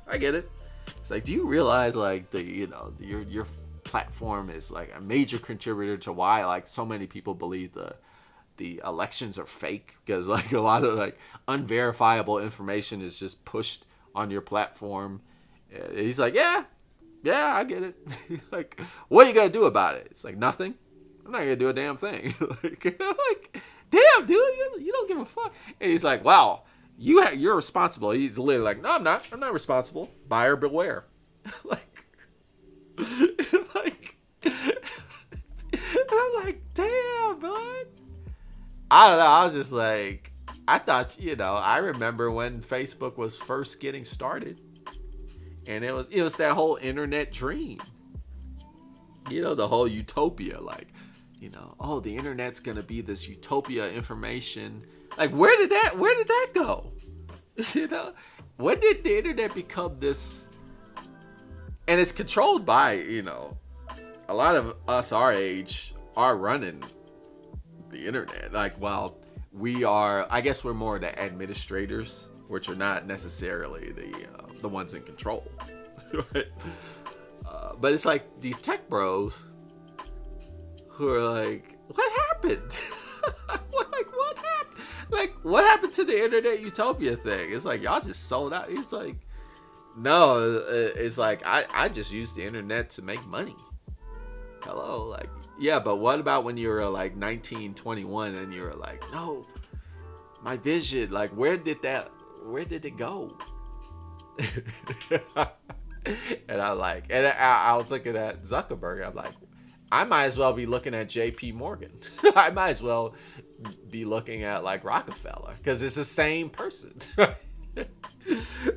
I get it. It's like, do you realize like your platform is like a major contributor to why like so many people believe the elections are fake, because like a lot of like unverifiable information is just pushed on your platform. And he's like, yeah, I get it. Like, what are you gonna do about it? It's like, nothing. I'm not gonna do a damn thing. like, damn, dude, you don't give a fuck. And he's like, wow, you're responsible. He's literally like, no, I'm not. I'm not responsible. Buyer beware. like, I'm like, damn, bud. I don't know. I was just like, I thought, I remember when Facebook was first getting started, and it was that whole internet dream, the whole utopia, like, oh, the internet's gonna be this utopia information. Like, where did that go? When did the internet become this? And it's controlled by, a lot of us our age are running the internet. Like, well, we are, I guess we're more the administrators, which are not necessarily the ones in control. Right? But it's like these tech bros who are like, what happened? What happened? Like, what happened to the internet utopia thing? It's like, y'all just sold out. It's like, no, it's like, I just use the internet to make money. Hello, like, yeah, but what about when you were like 19, 21 and you were like, no, my vision, like, where did it go? And I'm like, and I was looking at Zuckerberg, and I'm like, I might as well be looking at JP Morgan. I might as well be looking at like Rockefeller, because it's the same person.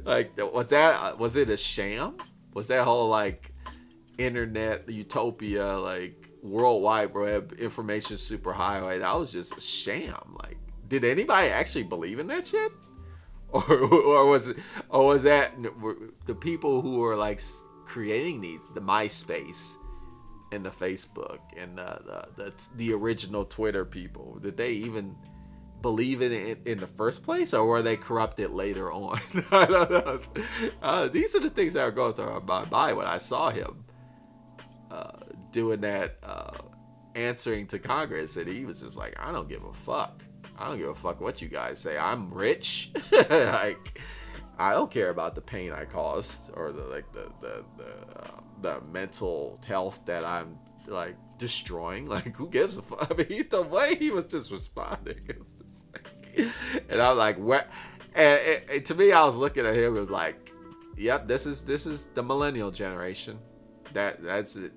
Like, was it a sham? Was that whole like internet utopia, like World Wide Web information superhighway, that was just a sham? Like, did anybody actually believe in that shit? Or was that the people who were like creating the MySpace and the Facebook and the original Twitter people, did they even believe in it in the first place, or were they corrupted later on? I don't know. These are the things that were going through my mind when I saw him doing that, answering to Congress, and he was just like, I don't give a fuck. I don't give a fuck what you guys say. I'm rich. Like, I don't care about the pain I caused, or the mental health that I'm like destroying. Like, who gives a fuck? I mean, the way he was just responding, it's just like, and I'm like, what? And to me, I was looking at him and like, yep, this is the Millennial Generation. That's it.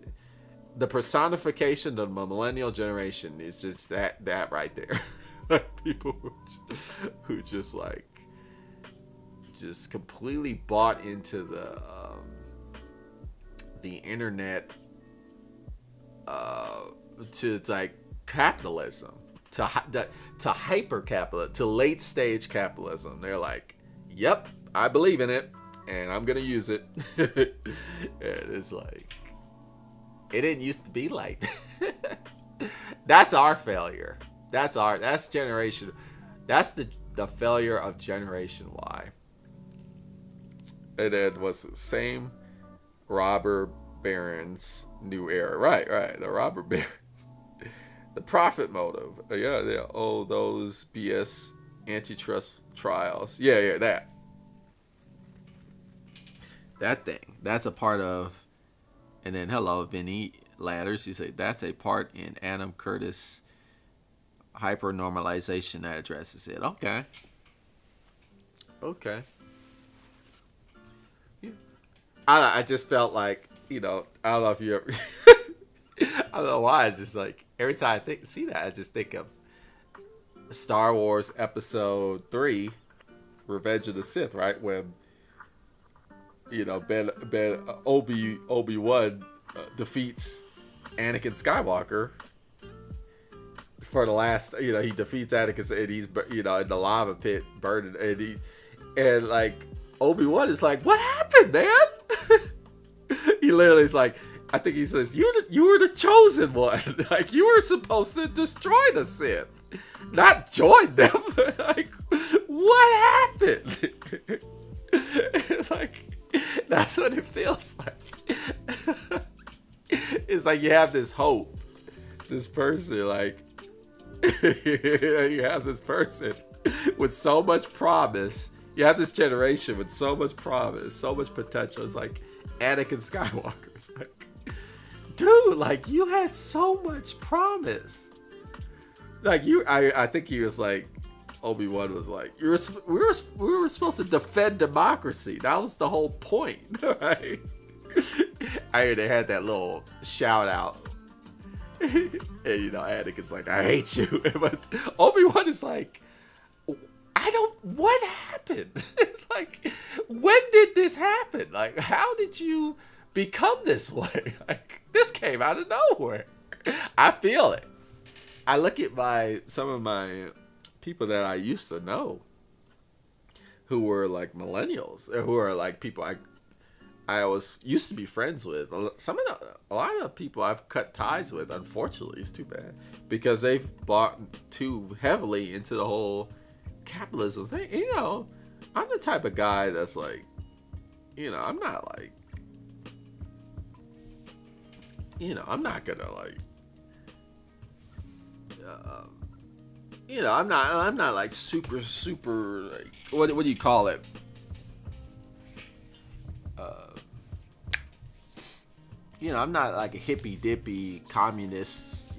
The personification of the Millennial Generation is just that right there. Like, people who just like just completely bought into the internet to like capitalism, to hyper capitalism, to late stage capitalism. They're like, yep, I believe in it and I'm gonna use it. And it's like, it didn't used to be like that. That's our failure. That's generation. That's the failure of Generation Y. And then what's the same robber barons new era. Right. The robber barons. The profit motive. Yeah. Oh, those BS antitrust trials. Yeah, that thing. That's a part of. And then hello, Vinny Ladders. You say that's a part in Adam Curtis hypernormalization that addresses it. Okay. Yeah. I just felt like, I don't know if you ever. I don't know why. I just like every time I see that, I just think of Star Wars Episode 3, Revenge of the Sith, right? When Obi-Wan defeats Anakin Skywalker for the last, he defeats Anakin and he's, in the lava pit burning, and like Obi-Wan is like, what happened, man? He literally is like, I think he says, you were the chosen one. Like, you were supposed to destroy the Sith, not join them. Like, what happened? It's like, that's what it feels like. It's like you have this hope, this person, like, you have this person with so much promise. You have this generation with so much promise, so much potential. It's like Anakin Skywalker. It's like, dude, like, you had so much promise. Like, I think he was like, Obi-Wan was like, we were supposed to defend democracy. That was the whole point, right? They had that little shout out. And, Anakin's like, I hate you. But Obi-Wan is like, what happened? It's like, when did this happen? Like, how did you become this way? Like, this came out of nowhere. I feel it. I look at some of my people that I used to know who were like millennials, or who are like people I always used to be friends with. A lot of people I've cut ties with, unfortunately. It's too bad, because they've bought too heavily into the whole capitalism thing. I'm the type of guy that's like, I'm not like, I'm not gonna like, I'm not like super like, what do you call it? I'm not like a hippy dippy communist,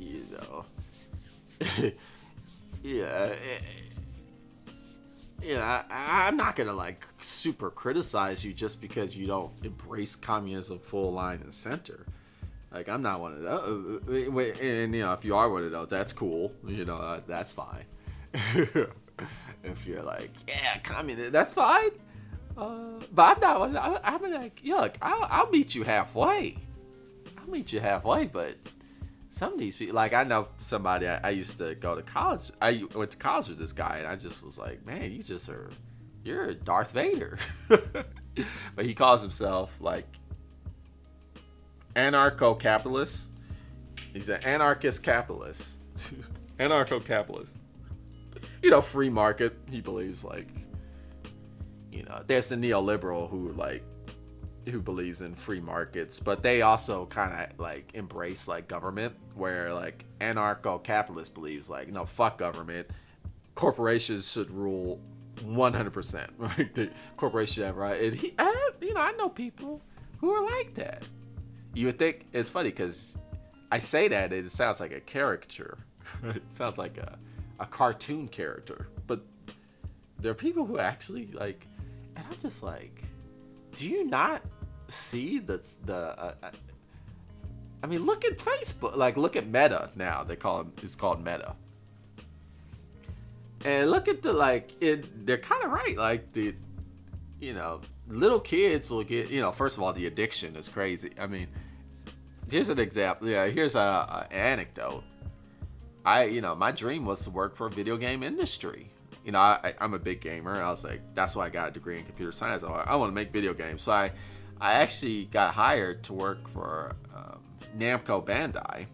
I'm not gonna like super criticize you just because you don't embrace communism full line and center. Like, I'm not one of those. And, if you are one of those, that's cool. That's fine. If you're like, yeah, communist, that's fine. But I'm not one of those. I'm like, look, I'll meet you halfway. But some of these people, like, I know somebody, I used to go to college. I went to college with this guy, and I just was like, man, you're Darth Vader. But he calls himself, like, anarcho-capitalist. He's an anarchist capitalist. Anarcho-capitalist. Free market. He believes, like, there's the neoliberal who believes in free markets, but they also kind of like embrace like government, where like anarcho-capitalist believes like, no, fuck government. Corporations should rule 100%. Right? The corporation have right. And I know people who are like that. You would think it's funny because I say that it sounds like a caricature. It sounds like a cartoon character, but there are people who actually like, and I'm just like, do you not see I mean, look at Facebook, like look at Meta now. It's called Meta, and look at they're kind of right. Like little kids will get, first of all, the addiction is crazy. I mean, here's an example. Yeah, here's an anecdote. My dream was to work for a video game industry. I'm a big gamer, and I was like, that's why I got a degree in computer science. I want to make video games. So I actually got hired to work for Namco Bandai.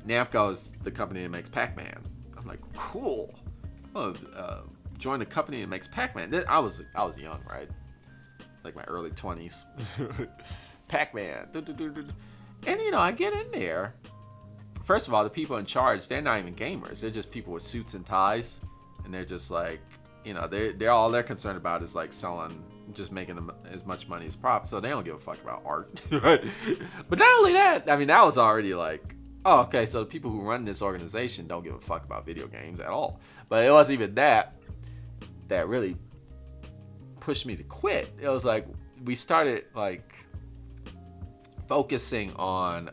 Namco is the company that makes Pac-Man. I'm like, cool. I'm gonna join the company that makes Pac-Man. I was young, right? Like my early 20s. Pac-Man. And I get in there. First of all, the people in charge, they're not even gamers. They're just people with suits and ties, and they're just like, they're all they're concerned about is like selling, just making them as much money as profit. So they don't give a fuck about art, right? But not only that, I mean, that was already like, oh, okay. So the people who run this organization don't give a fuck about video games at all. But it wasn't even that really pushed me to quit. It was like we started like focusing on.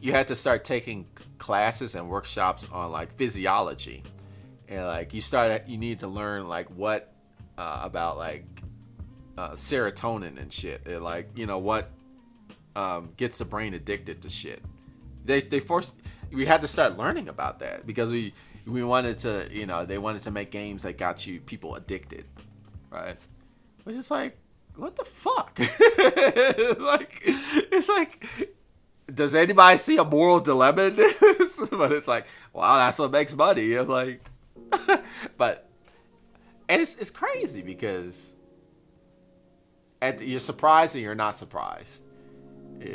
You had to start taking classes and workshops on like physiology, and like you need to learn like what about like serotonin and shit, and like what gets the brain addicted to shit. We had to start learning about that because we wanted to they wanted to make games that got people addicted, right? Which is like, what the fuck? it's like. Does anybody see a moral dilemma in this? But it's like, wow, that's what makes money. I'm like, and it's crazy because you're surprised and you're not surprised. And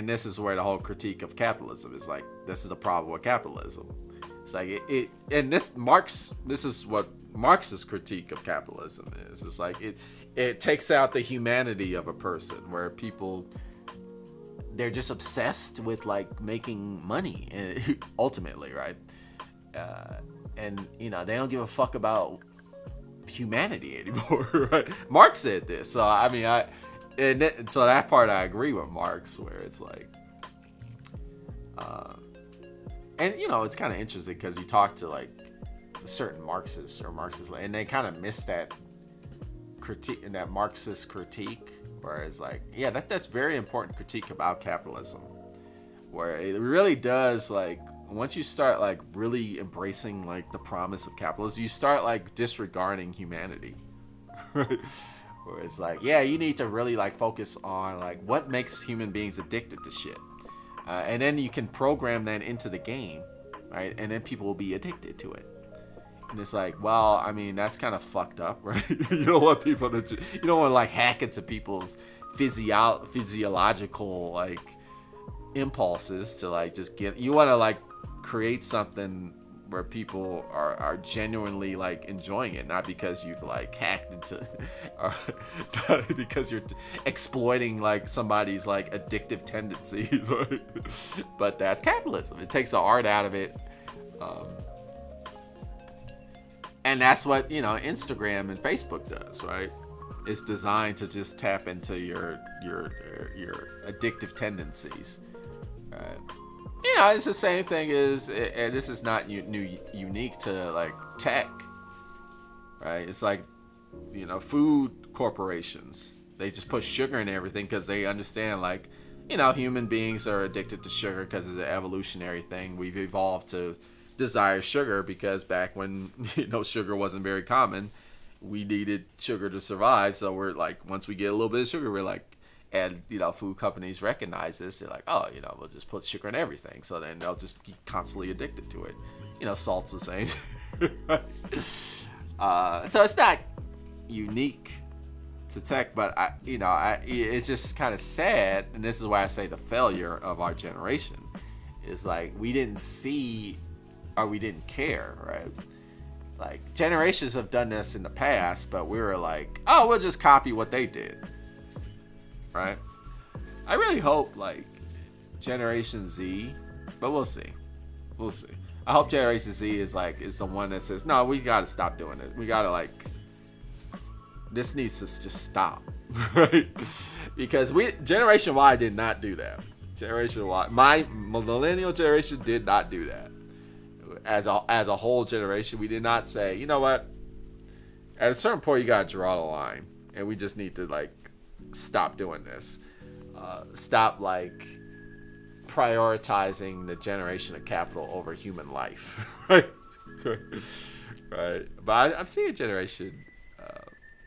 this is where the whole critique of capitalism is like, this is the problem with capitalism. It's like this is what Marx's critique of capitalism is. It's like it takes out the humanity of a person, where people. They're just obsessed with like making money, ultimately, right? And they don't give a fuck about humanity anymore, right? Marx said this, so I mean, so that part I agree with Marx, where it's like, and it's kind of interesting because you talk to like certain Marxists or Marxists, and they kind of miss that critique and that Marxist critique. Whereas like, yeah, that's very important critique about capitalism, where it really does like, once you start like really embracing like the promise of capitalism, you start like disregarding humanity. Where it's like, yeah, you need to really like focus on like what makes human beings addicted to shit, and then you can program that into the game, right? And then people will be addicted to it. And it's like, well, I mean, that's kind of fucked up, right? You don't want people to, you don't want to like hack into people's physiological like impulses to like just get. You want to like create something where people are genuinely like enjoying it, not because you've like hacked into, or because you're exploiting like somebody's like addictive tendencies, right? But that's capitalism. It takes the art out of it. And that's what Instagram and Facebook does, right? It's designed to just tap into your addictive tendencies, right? It's the same thing as, and this is not unique to like tech, right? It's like food corporations. They just put sugar in everything because they understand like human beings are addicted to sugar because it's an evolutionary thing. We've evolved to desire sugar because back when sugar wasn't very common, we needed sugar to survive. So we're like, once we get a little bit of sugar, we're like, and food companies recognize this. They're like, oh, we'll just put sugar in everything, so then they'll just be constantly addicted to it. Salt's the same. So it's not unique to tech, but it's just kind of sad, and this is why I say the failure of our generation is like, we didn't see or we didn't care, right? Like, generations have done this in the past, but we were like, oh, we'll just copy what they did, right? I really hope, like, Generation Z, but we'll see. We'll see. I hope Generation Z is the one that says, no, we gotta stop doing it. We gotta, like, this needs to just stop, right? Because Generation Y did not do that. Generation Y, my millennial generation did not do that. As a whole generation, we did not say, you know what? At a certain point, you gotta draw the line, and we just need to like stop doing this. Stop like prioritizing the generation of capital over human life, right? Right. But I've seen a generation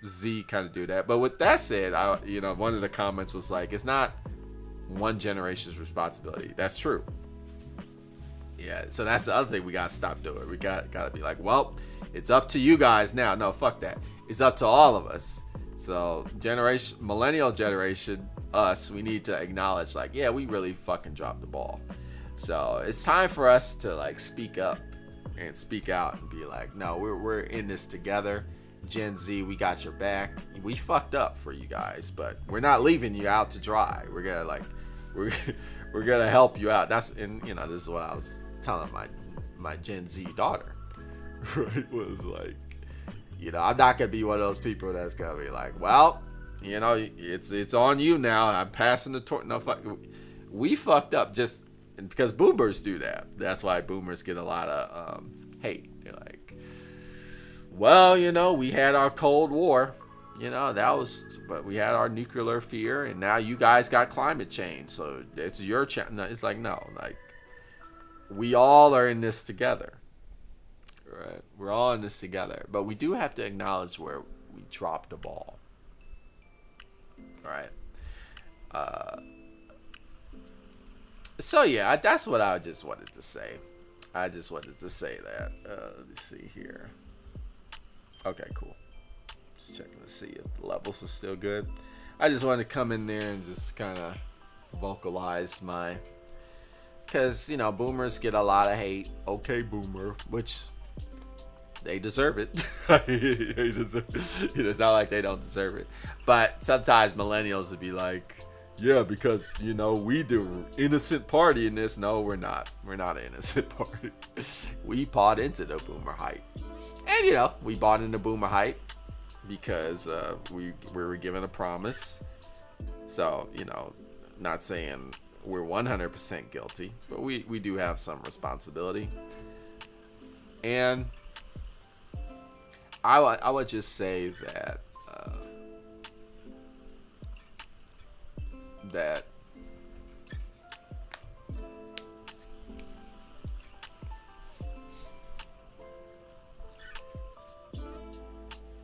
Z kind of do that. But with that said, one of the comments was like, it's not one generation's responsibility. That's true. Yeah. So that's the other thing we gotta stop doing. We gotta be like, well, it's up to you guys now. No, fuck that. It's up to all of us. So millennial generation, us, we need to acknowledge like, yeah, we really fucking dropped the ball. So it's time for us to like speak up and speak out and be like, no, we're in this together. Gen Z, we got your back. We fucked up for you guys, but we're not leaving you out to dry. We're gonna help you out. This is what I was telling my Gen Z daughter. Right? Was like, I'm not gonna be one of those people that's gonna be like, well, it's on you now. I'm passing the torch. No, fuck. We fucked up just because boomers do that. That's why boomers get a lot of hate. They're like, well, we had our Cold War. But we had our nuclear fear, and now you guys got climate change. So it's your chance. No, it's like, no, like we all are in this together. Right? We're all in this together. But we do have to acknowledge where we dropped the ball. All right. So yeah, that's what I just wanted to say. I just wanted to say that. Let me see here. Okay, cool. Just checking to see if the levels are still good. I just wanted to come in there and just kind of vocalize because boomers get a lot of hate. Okay, boomer, which they deserve it. It's not like they don't deserve it, but sometimes millennials would be like, yeah, because we do innocent party in this. No, we're not. We're not an innocent party. We bought into the boomer hype, and we bought into boomer hype because we were given a promise. So not saying we're 100% guilty, but we do have some responsibility. And I would just say that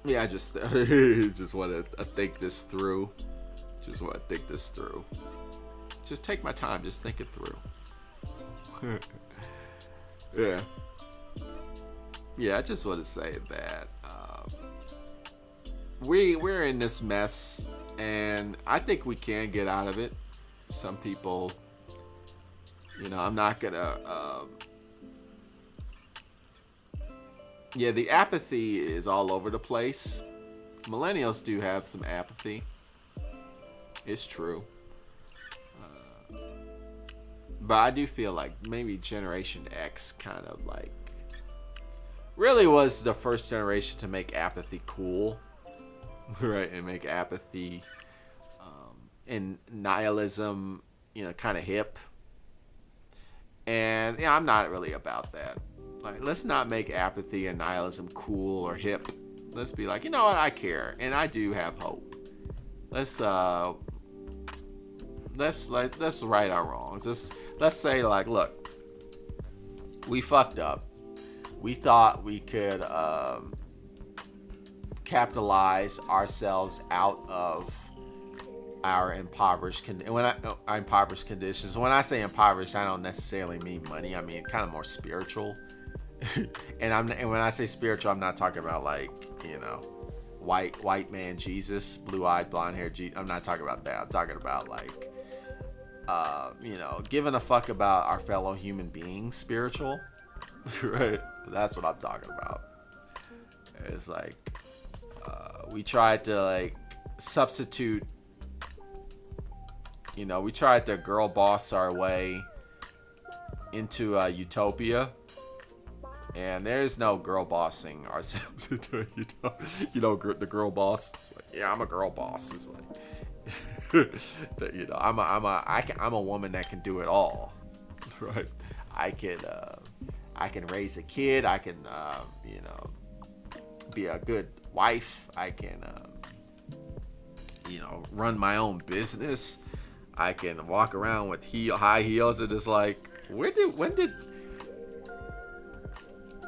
yeah, I just want to think this through. Just take my time. Just think it through. Yeah. I just want to say that we're in this mess, and I think we can get out of it. Some people, I'm not gonna. The apathy is all over the place. Millennials do have some apathy. It's true. But I do feel like maybe Generation X kind of like really was the first generation to make apathy cool. Right? And make apathy and nihilism, kind of hip. And I'm not really about that. Like, let's not make apathy and nihilism cool or hip. Let's be like, you know what, I care, and I do have hope. Let's right our wrongs. Let's say like, look, we fucked up. We thought we could capitalize ourselves out of our impoverished conditions. When I say impoverished, I don't necessarily mean money. I mean kind of more spiritual. And when I say spiritual, I'm not talking about like white man Jesus, blue-eyed, blonde-haired Jesus. I'm not talking about that. I'm talking about like giving a fuck about our fellow human beings, spiritual. Right? That's what I'm talking about. It's like we tried to like substitute. We tried to girl boss our way into utopia. And there's no girl bossing ourselves into a utopia. The girl boss. It's like, yeah, I'm a girl boss. It's like, I'm a woman that can do it all, right? I can raise a kid. I can, be a good wife. I can, run my own business. I can walk around with high heels. And it's like,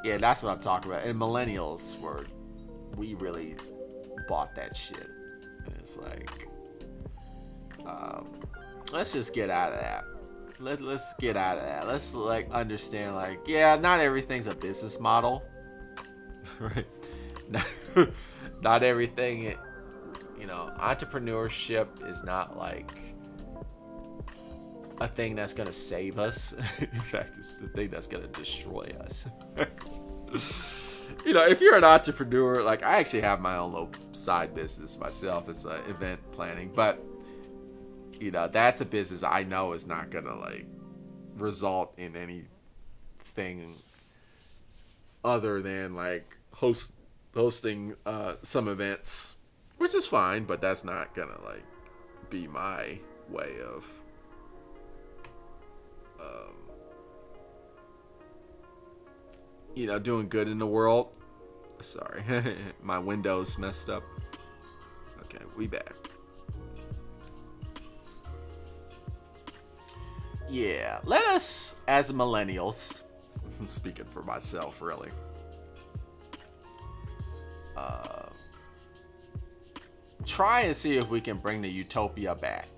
yeah, that's what I'm talking about. And millennials we really bought that shit. And it's like, let's just get out of that. Let's get out of that. Let's like understand, like, yeah, not everything's a business model, right? Not everything, entrepreneurship is not like a thing that's gonna save us. In fact, it's the thing that's gonna destroy us. If you're an entrepreneur, like I actually have my own little side business myself. It's event planning, but that's a business I know is not gonna like result in anything other than like hosting some events, which is fine, but that's not gonna like be my way of doing good in the world. Sorry, my window's messed up. Okay, we back. Yeah, let us, as millennials, I'm speaking for myself, really, try and see if we can bring the utopia back.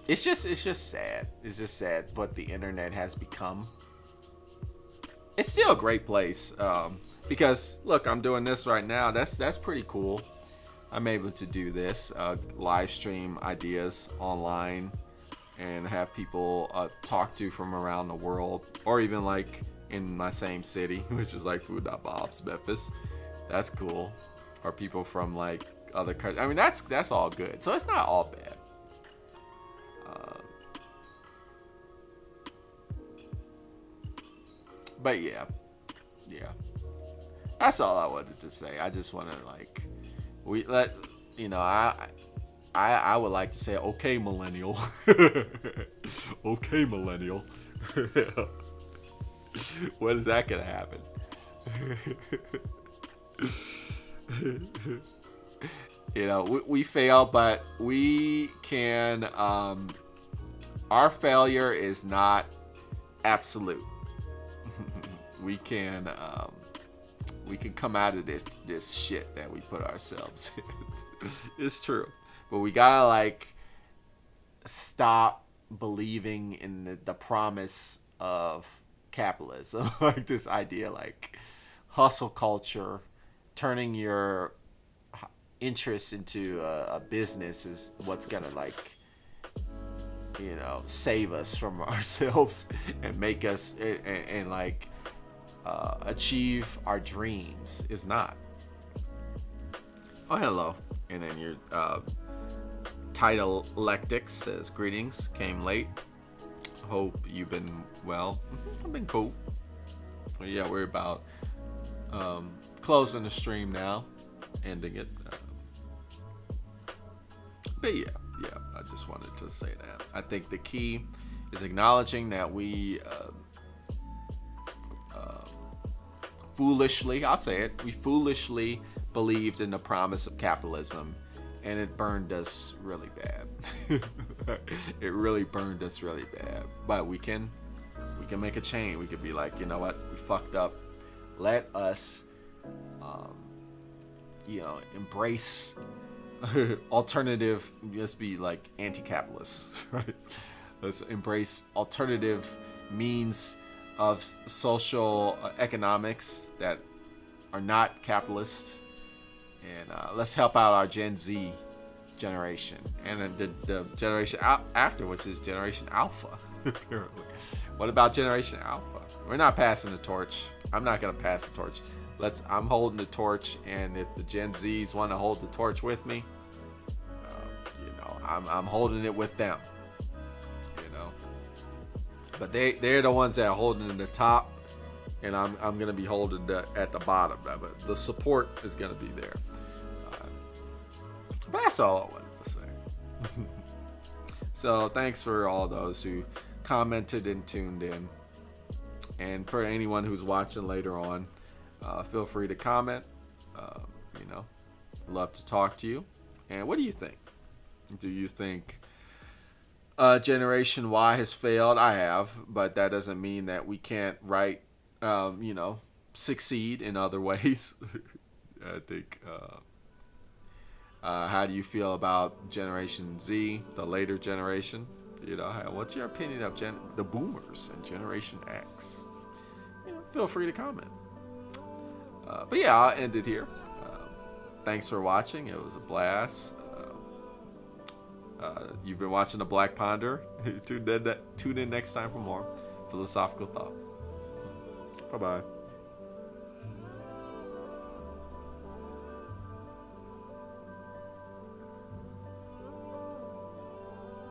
It's just sad. It's just sad what the internet has become. It's still a great place, because look, I'm doing this right now. That's pretty cool. I'm able to do this, live stream ideas online, and have people talk to from around the world, or even like in my same city, which is like Food.Bob's Memphis. That's cool. Or people from like other countries. I mean, that's all good. So it's not all bad. But yeah, that's all I wanted to say. I just want to like, I would like to say, okay, millennial. Okay, millennial. When is that gonna happen? We fail, but we can. Our failure is not absolute. We can come out of this shit that we put ourselves in. It's true, but we gotta like stop believing in the promise of capitalism. Like this idea, like hustle culture, turning your interest into a business is what's gonna like save us from ourselves and make us and like achieve our dreams. Is not. Oh, hello. And then your title Lectic says, greetings, came late. Hope you've been well. I've been cool. Well, yeah, we're about closing the stream now, ending it. But yeah, I just wanted to say that. I think the key is acknowledging that we foolishly, I'll say it, we foolishly believed in the promise of capitalism, and it burned us really bad. It really burned us really bad. But we can make a change. We could be like, you know what, we fucked up. Let us, embrace alternative. Let's be like anti-capitalist, right? Let's embrace alternative means of social economics that are not capitalist, and let's help out our Gen Z generation, and then the generation after, which is Generation Alpha. Apparently, what about Generation Alpha? We're not passing the torch. I'm not gonna pass the torch. I'm holding the torch, and if the Gen Zs want to hold the torch with me, I'm holding it with them. But they're the ones that are holding it at the top, and I'm gonna be holding at the bottom. But the support is gonna be there. But that's all I wanted to say. So thanks for all those who commented and tuned in. And for anyone who's watching later on, feel free to comment. You know, love to talk to you. And what do you think? Do you think Generation Y has failed? I have, but that doesn't mean that we can't you know, succeed in other ways. I think. How do you feel about Generation Z, the later generation? You know, what's your opinion of the Boomers and Generation X? You know, feel free to comment. But yeah, I'll end it here. Thanks for watching. It was a blast. You've been watching The Black Ponder. Tune in next time for more philosophical thought. Bye-bye.